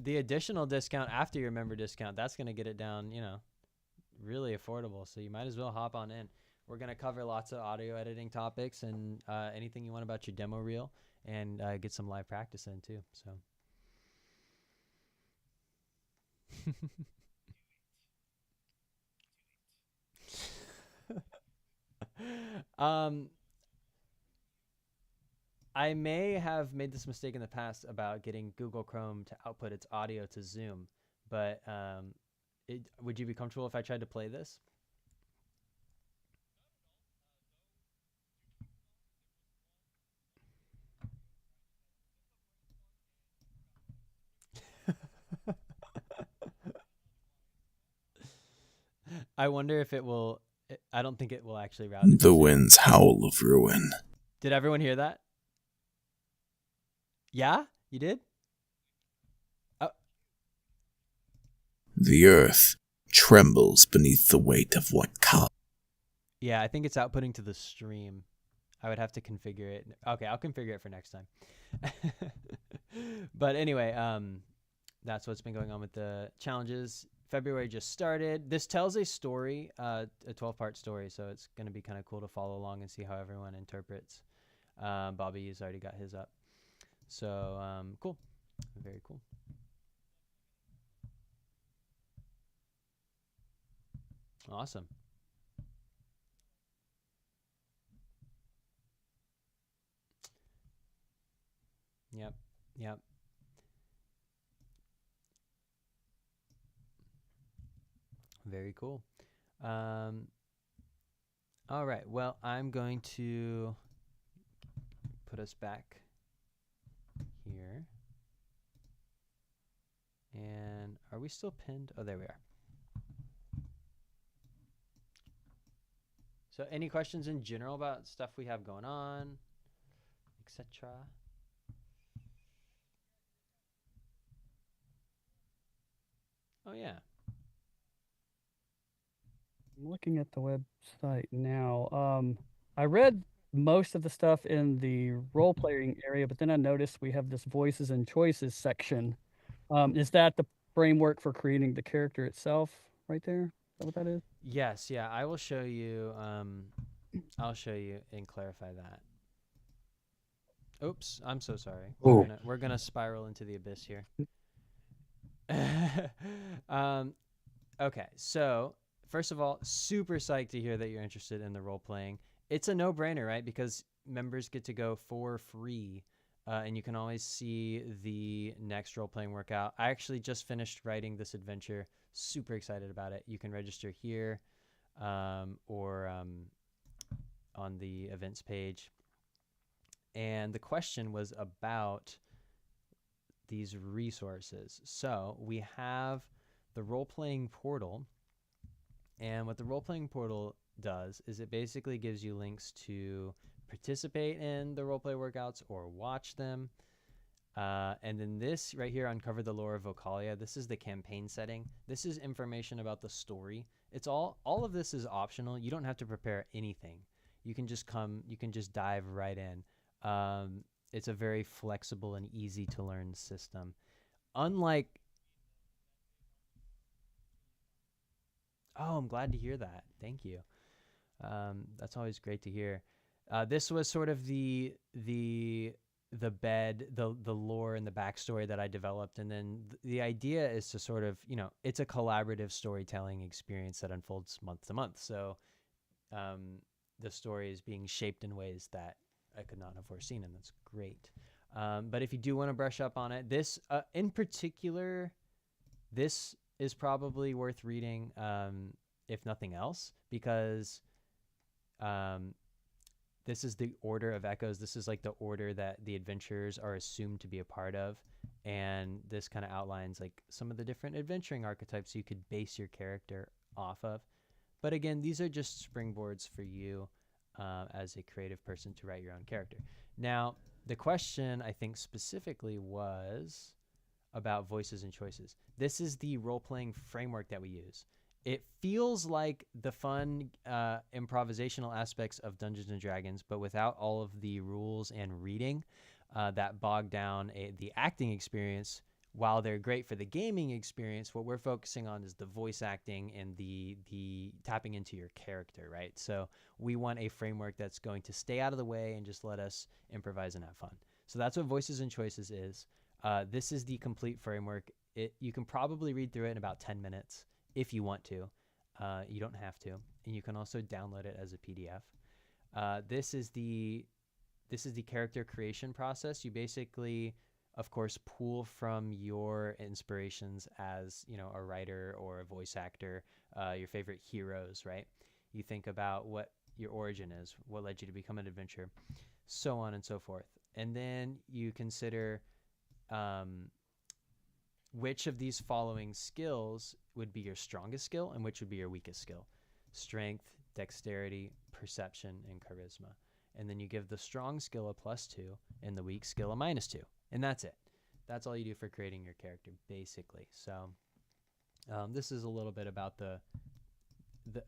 the additional discount after your member discount, that's going to get it down, really affordable. So you might as well hop on in. We're going to cover lots of audio editing topics and anything you want about your demo reel, and get some live practice in too. So I may have made this mistake in the past about getting Google Chrome to output its audio to Zoom, but would you be comfortable if I tried to play this? I wonder if it will. I don't think it will actually route it. The wind's howl of ruin. Did everyone hear that? Yeah, you did? Oh. The earth trembles beneath the weight of what comes. Yeah, I think it's outputting to the stream. I would have to configure it. Okay, I'll configure it for next time. But anyway, that's what's been going on with the challenges. February just started. This tells a story, a 12-part story, so it's going to be kind of cool to follow along and see how everyone interprets. Bobby has already got his up. So, cool. Very cool. Awesome. Yep. Very cool. All right. Well, I'm going to put us back here. And are we still pinned? Oh, there we are. So any questions in general about stuff we have going on, etc.? Oh, yeah. I'm looking at the website now. I read most of the stuff in the role playing area, but then I noticed we have this voices and choices section. Is that the framework for creating the character itself right there? Is that what that is? Yes, yeah. I will show you. I'll show you and clarify that. Oops, I'm so sorry. We're gonna spiral into the abyss here. Okay, so first of all, super psyched to hear that you're interested in the role playing. It's a no-brainer, right? Because members get to go for free, and you can always see the next role playing workout. I actually just finished writing this adventure. Super excited about it. You can register here, or on the events page. And the question was about these resources. So we have the role-playing portal, and what the role-playing portal does is it basically gives you links to participate in the role-play workouts or watch them. And then this right here, Uncover the Lore of Vocalia, this is the campaign setting. This is information about the story. It's all of this is optional. You don't have to prepare anything. You can just dive right in. It's a very flexible and easy to learn system. Unlike, I'm glad to hear that. Thank you. That's always great to hear. This was sort of the bed, the lore and the backstory that I developed. And then the idea is to sort of, it's a collaborative storytelling experience that unfolds month to month. So the story is being shaped in ways that I could not have foreseen, and that's great. But if you do want to brush up on it, this in particular, this is probably worth reading, if nothing else, because um, this is the Order of Echoes. This is like the order that the adventurers are assumed to be a part of. And this kind of outlines like some of the different adventuring archetypes you could base your character off of. But again, these are just springboards for you as a creative person to write your own character. Now, the question I think specifically was about voices and choices. This is the role-playing framework that we use. It feels like the fun improvisational aspects of Dungeons and Dragons, but without all of the rules and reading that bog down the acting experience. While they're great for the gaming experience, what we're focusing on is the voice acting and the tapping into your character, right? So we want a framework that's going to stay out of the way and just let us improvise and have fun. So that's what Voices and Choices is. This is the complete framework. You can probably read through it in about 10 minutes if you want to. You don't have to, and you can also download it as a PDF. This is the character creation process. You basically, of course, pull from your inspirations as, you know, a writer or a voice actor, your favorite heroes, right? You think about what your origin is, what led you to become an adventurer, so on and so forth. And then you consider which of these following skills would be your strongest skill and which would be your weakest skill: strength, dexterity, perception, and charisma. And then you give the strong skill a +2 and the weak skill a -2. And that's it. That's all you do for creating your character, basically. So this is a little bit about the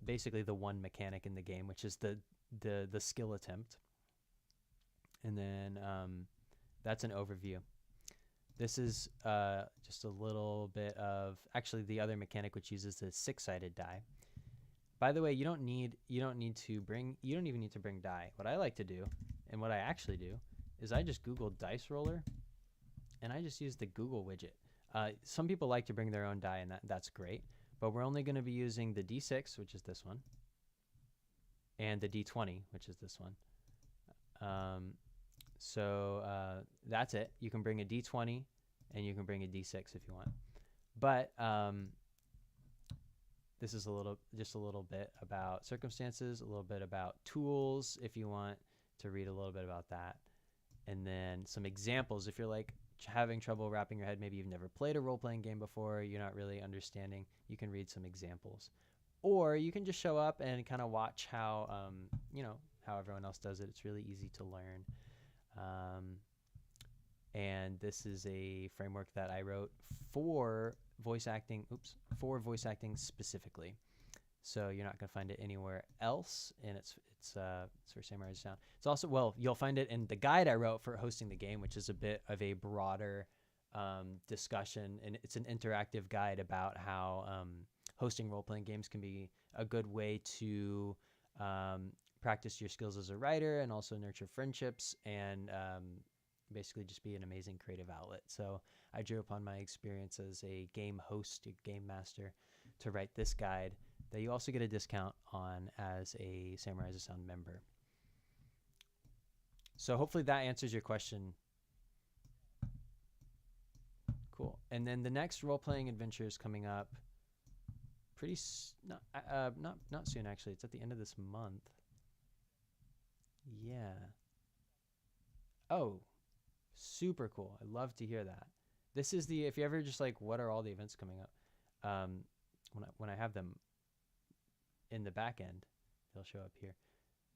basically the one mechanic in the game, which is the skill attempt. And then that's an overview. This is just a little bit of actually the other mechanic, which uses the 6-sided die. By the way, you don't even need to bring die. What I like to do, and what I actually do, is I just Google dice roller, and I just use the Google widget. Some people like to bring their own die, and that's great. But we're only going to be using the D6, which is this one, and the D20, which is this one. So that's it. You can bring a D20 and you can bring a D6 if you want. But this is just a little bit about circumstances, a little bit about tools if you want to read a little bit about that. And then some examples if you're like having trouble wrapping your head, maybe you've never played a role-playing game before, you're not really understanding, you can read some examples. Or you can just show up and kind of watch how how everyone else does it. It's really easy to learn. And this is a framework that I wrote for voice acting specifically. So you're not going to find it anywhere else, and it's for Samurai Sound. It's also, well, you'll find it in the guide I wrote for hosting the game, which is a bit of a broader discussion, and it's an interactive guide about how hosting role-playing games can be a good way to practice your skills as a writer and also nurture friendships and basically just be an amazing creative outlet. So I drew upon my experience as a game host, a game master, to write this guide that you also get a discount on as a Samurai Sound member. So hopefully that answers your question. Cool. And then the next role-playing adventure is coming up not soon, actually. It's at the end of this month. Yeah. Oh, super cool. I love to hear that. This is if you ever just like, what are all the events coming up? When I have them in the back end, they'll show up here.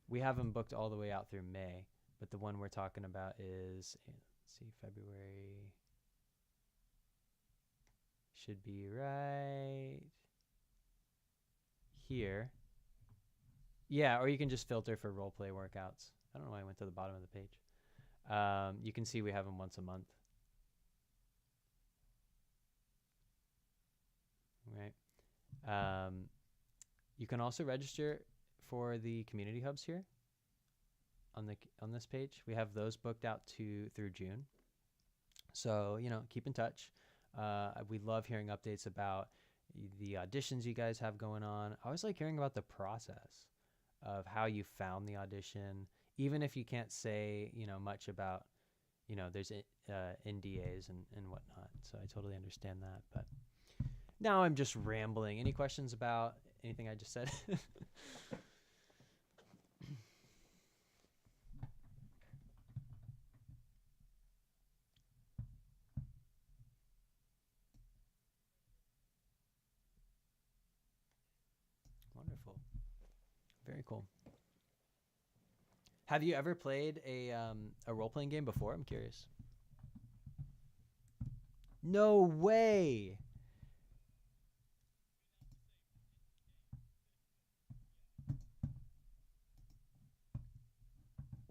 We have them booked all the way out through May, but the one we're talking about is, let's see, February. Should be right here. Yeah, or you can just filter for roleplay workouts. I don't know why I went to the bottom of the page. You can see we have them once a month. Right. You can also register for the community hubs here on this page. We have those booked out through June. So, keep in touch. We love hearing updates about the auditions you guys have going on. I always like hearing about the process of how you found the audition, even if you can't say, much about, there's NDAs and whatnot. So I totally understand that. But now I'm just rambling. Any questions about anything I just said? Wonderful. Very cool. Have you ever played a role-playing game before? I'm curious. No way.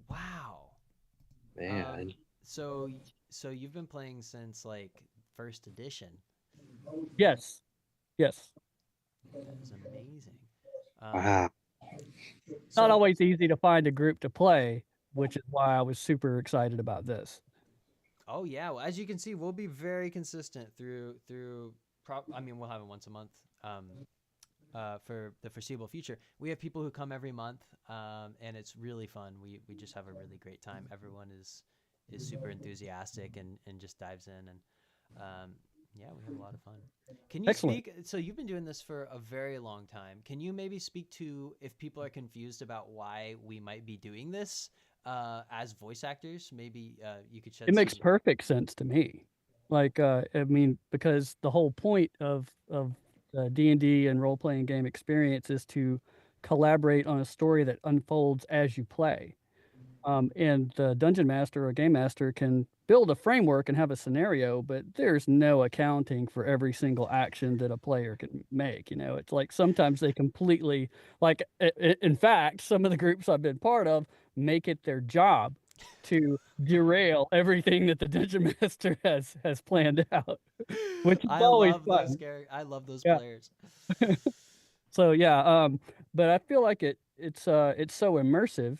Wow. Man. So you've been playing since like first edition. Yes. Yes. That is amazing. Wow. It's not always easy to find a group to play, which is why I was super excited about this. Oh yeah, well, as you can see, we'll be very consistent through. I mean, we'll have it once a month. For the foreseeable future, we have people who come every month, and it's really fun. We just have a really great time. Everyone is super enthusiastic and just dives in, and yeah, we have a lot of fun. Can you Excellent. speak? So you've been doing this for a very long time. Can you maybe speak to if people are confused about why we might be doing this as voice actors? Maybe you could shed It makes some. perfect sense to me. Like, I mean, because the whole point of D&D and role playing game experience is to collaborate on a story that unfolds as you play. And the dungeon master or game master can build a framework and have a scenario, but there's no accounting for every single action that a player can make. It's like sometimes they completely, like, in fact, some of the groups I've been part of make it their job to derail everything that the dungeon master has planned out, which is I always love those fun. I love those Yeah. players. So yeah, but I feel like it's so immersive.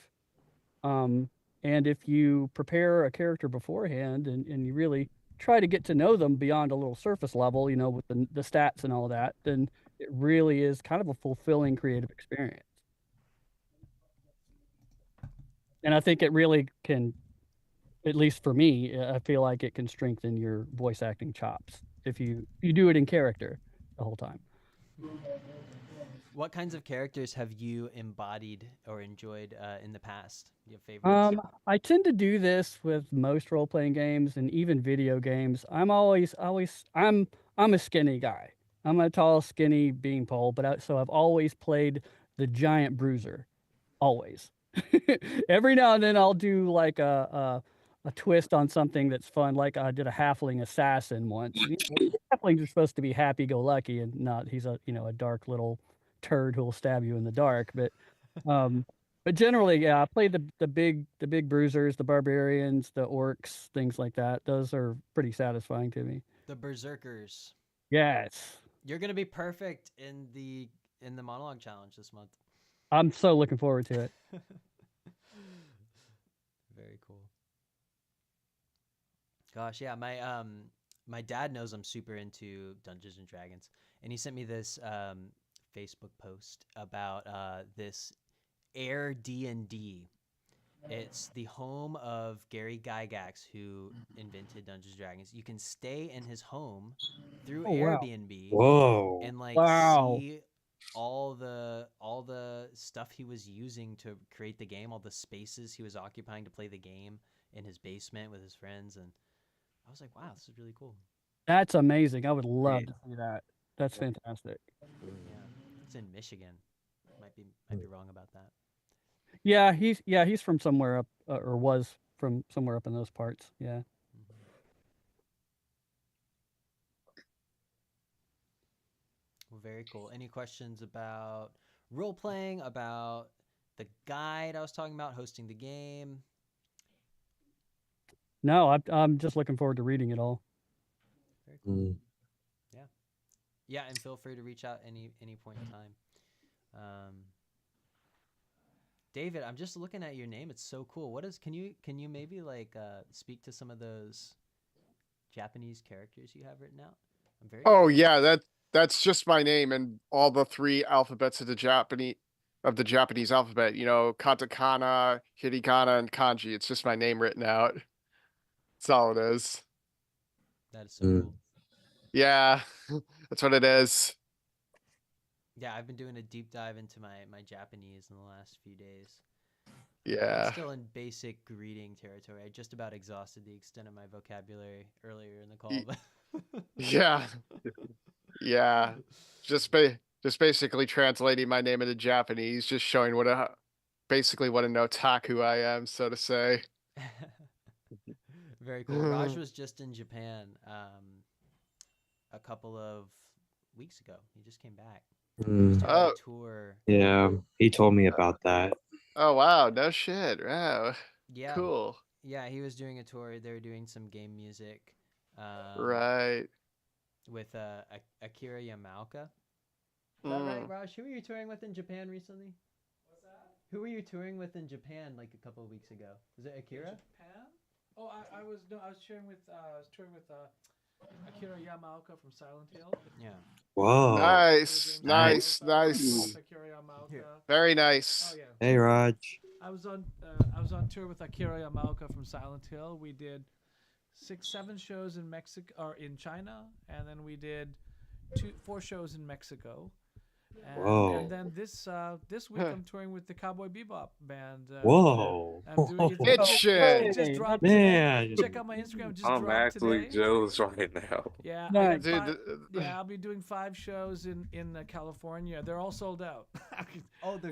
And if you prepare a character beforehand and you really try to get to know them beyond a little surface level, with the stats and all that, then it really is kind of a fulfilling creative experience. And I think it really can, at least for me, I feel like it can strengthen your voice acting chops if you do it in character the whole time. What kinds of characters have you embodied or enjoyed in the past? You have favorites? I tend to do this with most role playing games and even video games. I'm a skinny guy. I'm a tall, skinny beanpole, so I've always played the giant bruiser, always. Every now and then I'll do like a twist on something that's fun, like I did a halfling assassin once. Halflings are supposed to be happy go lucky and not he's a dark little turd who'll stab you in the dark. Um but generally, yeah, I play the big bruisers, the barbarians, the orcs, things like that. Those are pretty satisfying to me. The berserkers. Yes. You're gonna be perfect in the monologue challenge this month. I'm so looking forward to it. Very cool. Gosh, yeah, my dad knows I'm super into Dungeons and Dragons, and he sent me this Facebook post about this Air D&D. It's the home of Gary Gygax, who invented Dungeons and Dragons. You can stay in his home through Oh wow. Airbnb. Whoa. And like Wow. see all the stuff he was using to create the game, all the spaces he was occupying to play the game in his basement with his friends, and I was like, wow, this is really cool. That's amazing. I would love to see that. That's fantastic. Yeah, it's in Michigan. Might be wrong about that. Yeah, he's from somewhere up or was from somewhere up in those parts. Yeah. Well, very cool. Any questions about role playing, about the guide I was talking about, hosting the game? No, I'm just looking forward to reading it all. Very cool. Yeah. Yeah, and feel free to reach out any point in time. David, I'm just looking at your name. It's so cool. Can you maybe like speak to some of those Japanese characters you have written out? I'm very Oh yeah, that's just my name and all the three alphabets of the Japanese of the Japanese alphabet. You know, katakana, hiragana, and kanji. It's just my name written out. That's all it is. That's so cool. Yeah, that's what it is. Yeah, I've been doing a deep dive into my Japanese in the last few days. Yeah. I'm still in basic greeting territory. I just about exhausted the extent of my vocabulary earlier in the call. But Yeah. Yeah. Just basically translating my name into Japanese, just showing basically what an otaku I am, so to say. Very cool. Raj was just in Japan a couple of weeks ago. He just came back. He was doing a tour. Yeah, he told me about that. Oh wow, no shit. Wow. Yeah. Cool. Yeah, he was doing a tour. They were doing some game music. Right. With Akira Yamaoka. Is that right, Raj? Who were you touring with in Japan recently? What's that? Who were you touring with in Japan like a couple of weeks ago? Was it Akira? Japan? Oh, I was touring with Akira Yamaoka from Silent Hill. Yeah. Whoa. Nice. Akira Yamaoka. Very nice. Oh yeah. Hey, Raj. I was on tour with Akira Yamaoka from Silent Hill. We did 6-7 shows in Mexico or in China, and then we did 4 shows in Mexico. And then this week I'm touring with the Cowboy Bebop band. Whoa! It just dropped Man, today. Check out my Instagram. It just I'm dropped actually today. jealous right now. Yeah, Nice. I'll be doing 5 shows in California. They're all sold out. Oh, they're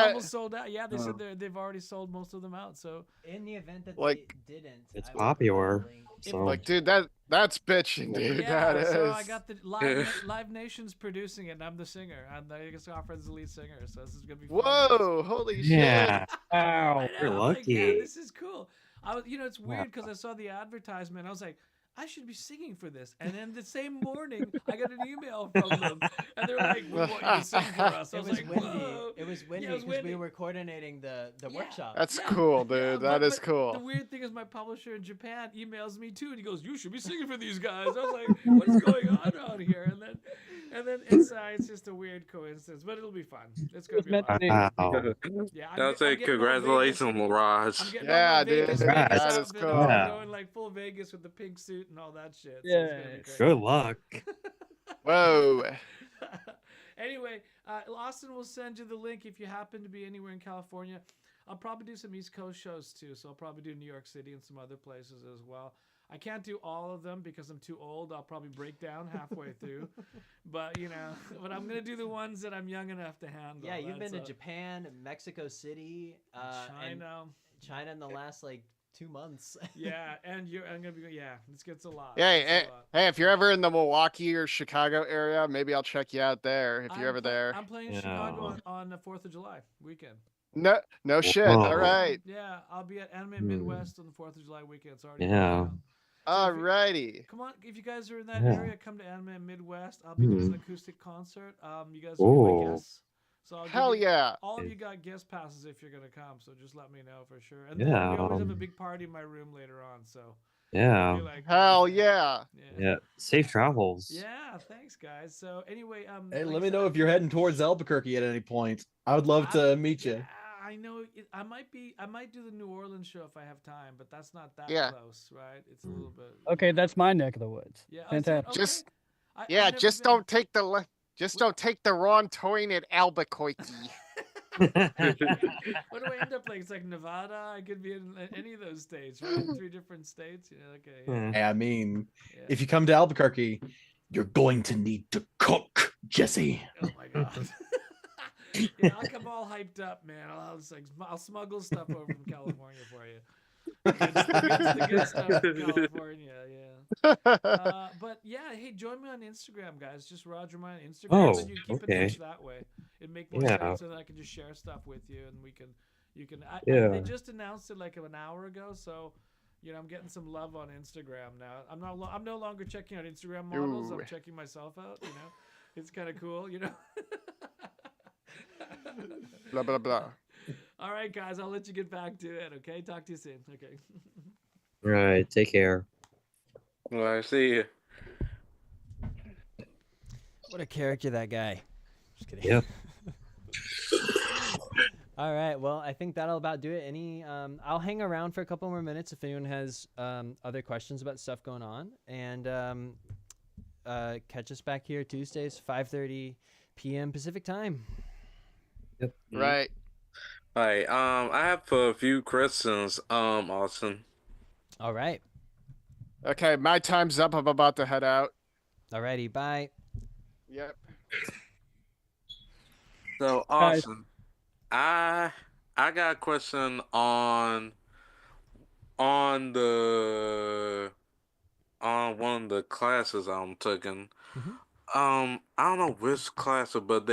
almost sold out. Yeah, they said they've already sold most of them out. So in the event that like, they didn't, it's popular. So. Like, dude, that's bitching, dude. Yeah, that so is. I got the Live Nation's producing it, and I'm the singer. I'm the the lead singer, so this is gonna be fun. Whoa! Holy Yeah. shit! Wow, you're I'm lucky. like, yeah, this is cool. It's weird because I saw the advertisement. I was like, I should be singing for this. And then the same morning, I got an email from them, and they're like, "We want you to sing for us." I was like, windy. "Whoa!" It was windy Yeah, it was because we windy. were coordinating the workshop. That's cool, dude. That is cool. The weird thing is, my publisher in Japan emails me too, and he goes, "You should be singing for these guys." I was like, "What is going on out here?" And then it's just a weird coincidence, but it'll be fun. It's gonna be fun. Wow. Yeah, I'll say congratulations, Raj. I'm getting Yeah, all my dude. Vegas That Vegas is outfit cool. on, Yeah. going like full Vegas with the pink suit and all that shit. So Yeah. it's gonna be great. Good luck. Whoa. Anyway, Austin will send you the link if you happen to be anywhere in California. I'll probably do some East Coast shows too, so I'll probably do New York City and some other places as well. I can't do all of them because I'm too old. I'll probably break down halfway through, but but I'm gonna do the ones that I'm young enough to handle. Yeah, you've That's been to Japan, Mexico City, and China in the last like 2 months. Yeah, and I'm gonna be. Yeah, this gets a lot. Hey, if you're ever in the Milwaukee or Chicago area, maybe I'll check you out there if you're ever there. I'm playing Chicago on the 4th of July weekend. No shit. Whoa. All right. Yeah, I'll be at Anime Midwest on the 4th of July weekend. It's already Yeah. Alrighty. Come on, if you guys are in that Yeah. area, come to Anime Midwest. I'll be doing an acoustic concert. You guys will be my Ooh. guests. So I'll Hell give you, yeah. all of you got guest passes if you're gonna come. So just let me know for sure. And Yeah, then we always have a big party in my room later on. So Yeah. it'll be like, Hell yeah. Yeah. Safe travels. Yeah, thanks guys. So anyway, Hey, like let I me know said, if you're heading towards Albuquerque at any point. I would love to meet you. Yeah, I know. I might do the New Orleans show if I have time, but that's not that Yeah. close, right? It's a little bit. Okay, that's my neck of the woods. Yeah, Fantastic. okay. Just I've yeah, never just been. don't take the wrong turn at Albuquerque. What do I end up like? It's like Nevada. I could be in any of those states, right? 3 different states. Okay. Yeah. Hey, I mean, Yeah. if you come to Albuquerque, you're going to need to cook, Jesse. Oh my god. Yeah, I'll come all hyped up, man. I'll smuggle stuff over from California for you. The good stuff from California, yeah. But yeah, hey, join me on Instagram, guys. Just Roger my Instagram, Oh, and you keep okay. in touch that way. It'd make more Yeah. sense, and then I can just share stuff with you, and you can. Yeah. They just announced it like an hour ago, so. I'm getting some love on Instagram now. I'm no longer checking out Instagram models. Ooh. I'm checking myself out. It's kind of cool. Blah blah blah. All right, guys, I'll let you get back to it. Okay, talk to you soon. Okay. Right. Take care. Well, I see you. What a character that guy. Just kidding. Yep. All right. Well, I think that'll about do it. I'll hang around for a couple more minutes if anyone has other questions about stuff going on, and catch us back here Tuesdays, 5:30 p.m. Pacific time. Yep. Right. Hi. I have a few questions. Austin. All right. Okay, my time's up. I'm about to head out. Alrighty. Bye. Yep. So Guys, Austin, I got a question on the on one of the classes I'm taking. Mhm. I don't know which class, but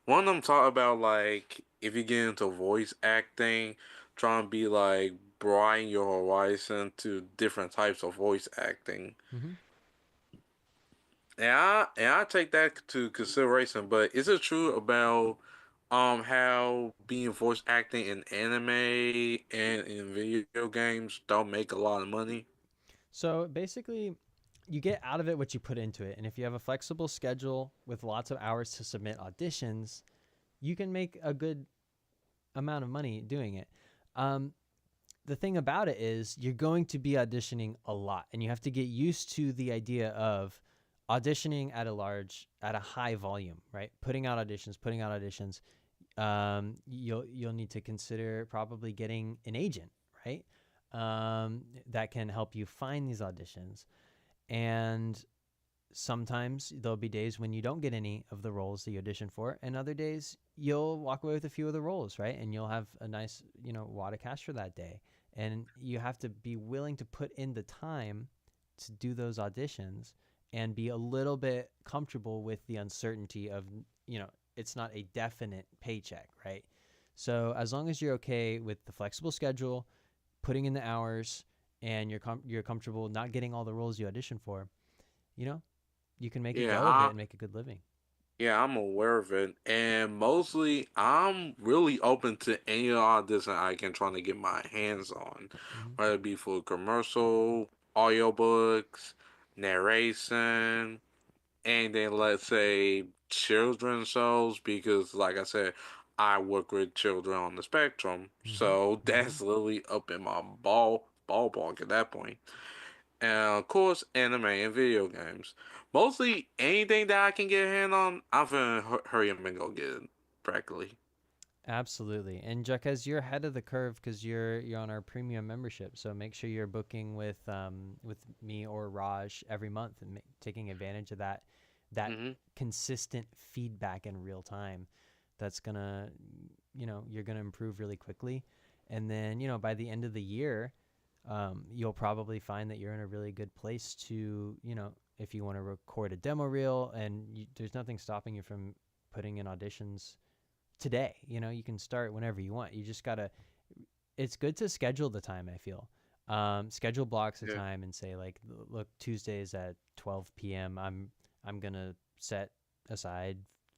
one of them talk about like if you get into voice acting, trying to be like broaden your horizon to different types of voice acting. Mhm. And I take that to consideration, but is it true about how being voice acting in anime and in video games don't make a lot of money? So basically, you get out of it what you put into it, and if you have a flexible schedule with lots of hours to submit auditions, you can make a good amount of money doing it. Um, the thing about it is you're going to be auditioning a lot, and you have to get used to the idea of auditioning at a high volume, right? Putting out auditions. You'll need to consider probably getting an agent, right? That can help you find these auditions. And sometimes there'll be days when you don't get any of the roles that you audition for, and other days you'll walk away with a few of the roles, right? And you'll have a nice, wad of cash for that day. And you have to be willing to put in the time to do those auditions and be a little bit comfortable with the uncertainty of, it's not a definite paycheck, right? So as long as you're okay with the flexible schedule, putting in the hours, and you're comfortable not getting all the roles you audition for, you know, you can make a Yeah, go of it and make a good living. yeah, I'm aware of it, and mostly I'm really open to any audition I can try to get my hands on, Mhm. whether it be for commercial, audiobooks, narration, and then let's say children's shows, because like I said, I work with children on the spectrum, so that's literally up in my ballpark at that point. And of course, anime and video games. Mostly anything that I can get a hand on, I'm gonna hurry up and go get it, practically. Absolutely. And Jacques, you're ahead of the curve because you're on our premium membership. So make sure you're booking with me or Raj every month and taking advantage of that Hmm. consistent feedback in real time. That's gonna, you're gonna improve really quickly. And then by the end of the year, you'll probably find that you're in a really good place to, if you want to record a demo reel, and there's nothing stopping you from putting in auditions today. You can start whenever you want. You just gotta. It's good to schedule the time. I feel. Schedule blocks of Yeah. time and say like, look, Tuesdays at 12 p.m. I'm gonna set aside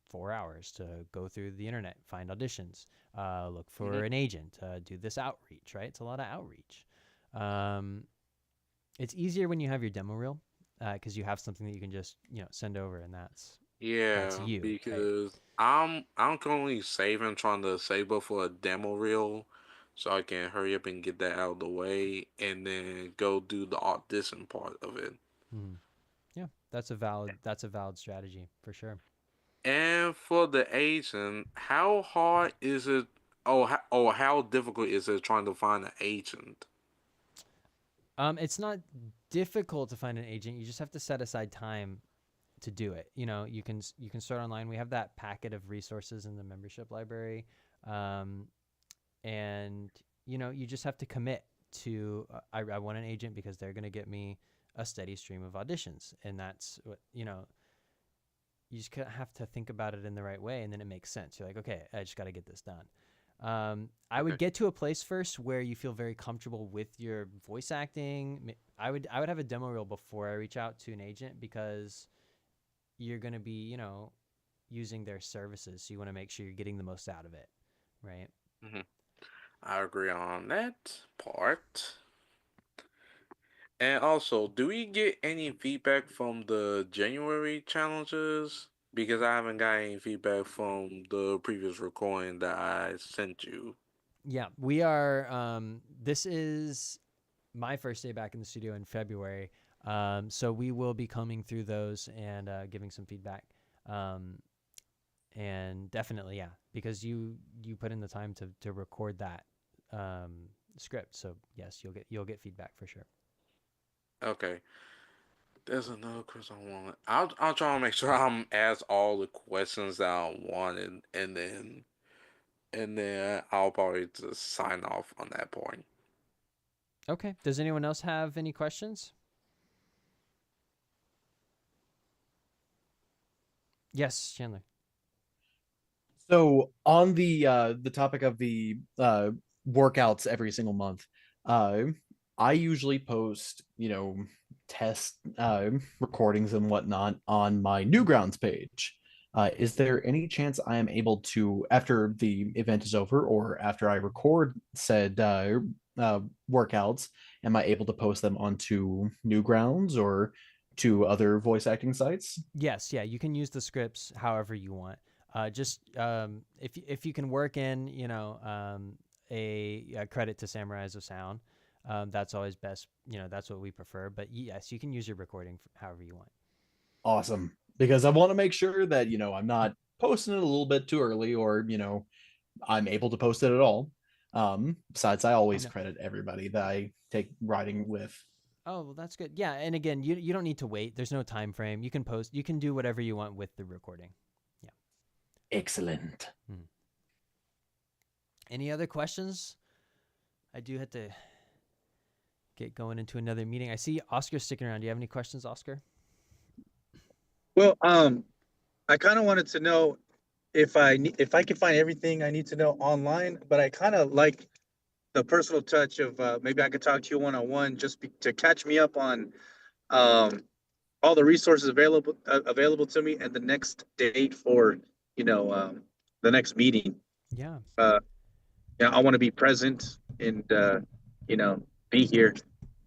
4 hours to go through the internet, find auditions, look for Hmm. an agent, do this outreach. Right, it's a lot of outreach. Um, it's easier when you have your demo reel because you have something that you can just send over, and that's Yeah, you, right? because I'm currently saving, trying to save up for a demo reel, so I can hurry up and get that out of the way, and then go do the audition part of it. Mm-hmm. Yeah, that's a valid strategy for sure. And for the agent, how hard is it? How difficult is it trying to find an agent? It's not difficult to find an agent. You just have to set aside time to do it. You can start online. We have that packet of resources in the membership library, um, and you just have to commit to. I want an agent because they're going to get me a steady stream of auditions, and that's what you just have to think about it in the right way, and then it makes sense. You're like, okay, I just got to get this done. I would Okay. get to a place first where you feel very comfortable with your voice acting. I would have a demo reel before I reach out to an agent because you're going to be, using their services. So you want to make sure you're getting the most out of it, right? Hmm. I agree on that part. And also, do we get any feedback from the January challenges because I haven't got any feedback from the previous recording that I sent you. Yeah, we are. This is my first day back in the studio in February. So we will be coming through those and giving some feedback. And definitely, yeah, because you put in the time to record that script. So yes, you'll get feedback for sure. Okay. There's another question I want. I'll try to make sure I'm asked all the questions that I wanted, and then I'll probably just sign off on that point. Okay. Does anyone else have any questions? Yes, Chandler. So on the topic of the workouts every single month, uh, I usually post, test recordings and whatnot on my Newgrounds page. Is there any chance I am able to, after the event is over or after I record said workouts, am I able to post them onto Newgrounds or to other voice acting sites? Yes, yeah, you can use the scripts however you want. Just if you can work in, a credit to Samurais of Sound, that's always best. That's what we prefer. But yes, you can use your recording however you want. Awesome. Because I want to make sure that, I'm not posting it a little bit too early or, I'm able to post it at all. Besides, I always credit everybody that I take writing with. Oh, well, that's good. Yeah, and again, you don't need to wait. There's no time frame. You can post. You can do whatever you want with the recording. Yeah. Excellent. Any other questions? I do have to get going into another meeting. I see Oscar sticking around. Do you have any questions, Oscar? Well, I kind of wanted to know if I can find everything I need to know online, but I kind of like the personal touch of maybe I could talk to you one-on-one just to catch me up on all the resources available to me and the next date for the next meeting. Yeah. I want to be present and be here.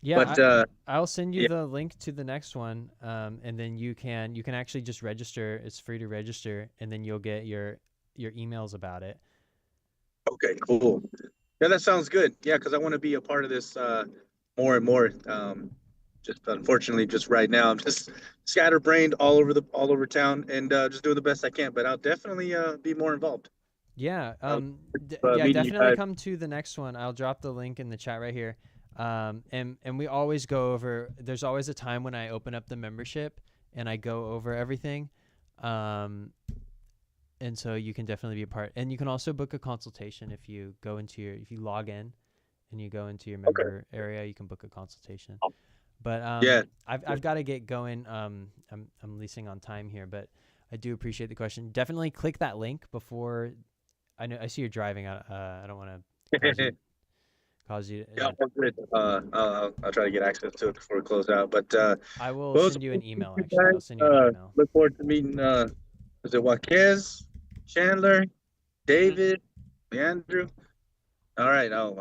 Yeah, but I'll send you the link to the next one, and then you can actually just register. It's free to register, and then you'll get your emails about it. Okay, cool. Yeah, that sounds good. Yeah, because I want to be a part of this more and more. Just unfortunately, just right now, I'm just scatterbrained all over town, and just doing the best I can. But I'll definitely be more involved. Yeah. Meeting you Definitely guys. come to the next one. I'll drop the link in the chat right here. And we always go over. There's always a time when I open up the membership and I go over everything. And so you can definitely be a part. And you can also book a consultation if you log in and you go into your member area. You can book a consultation. But I've got to get going. I'm leasing on time here, but I do appreciate the question. Definitely click that link before. I see you're driving. I don't want to cause you. Yeah, I'm good. I'll try to get access to it before we close out. But I will send you an email. Actually, I'll send you an email. Look forward to meeting. Was it Joaquez, Chandler, David, Leandro? All right, I'll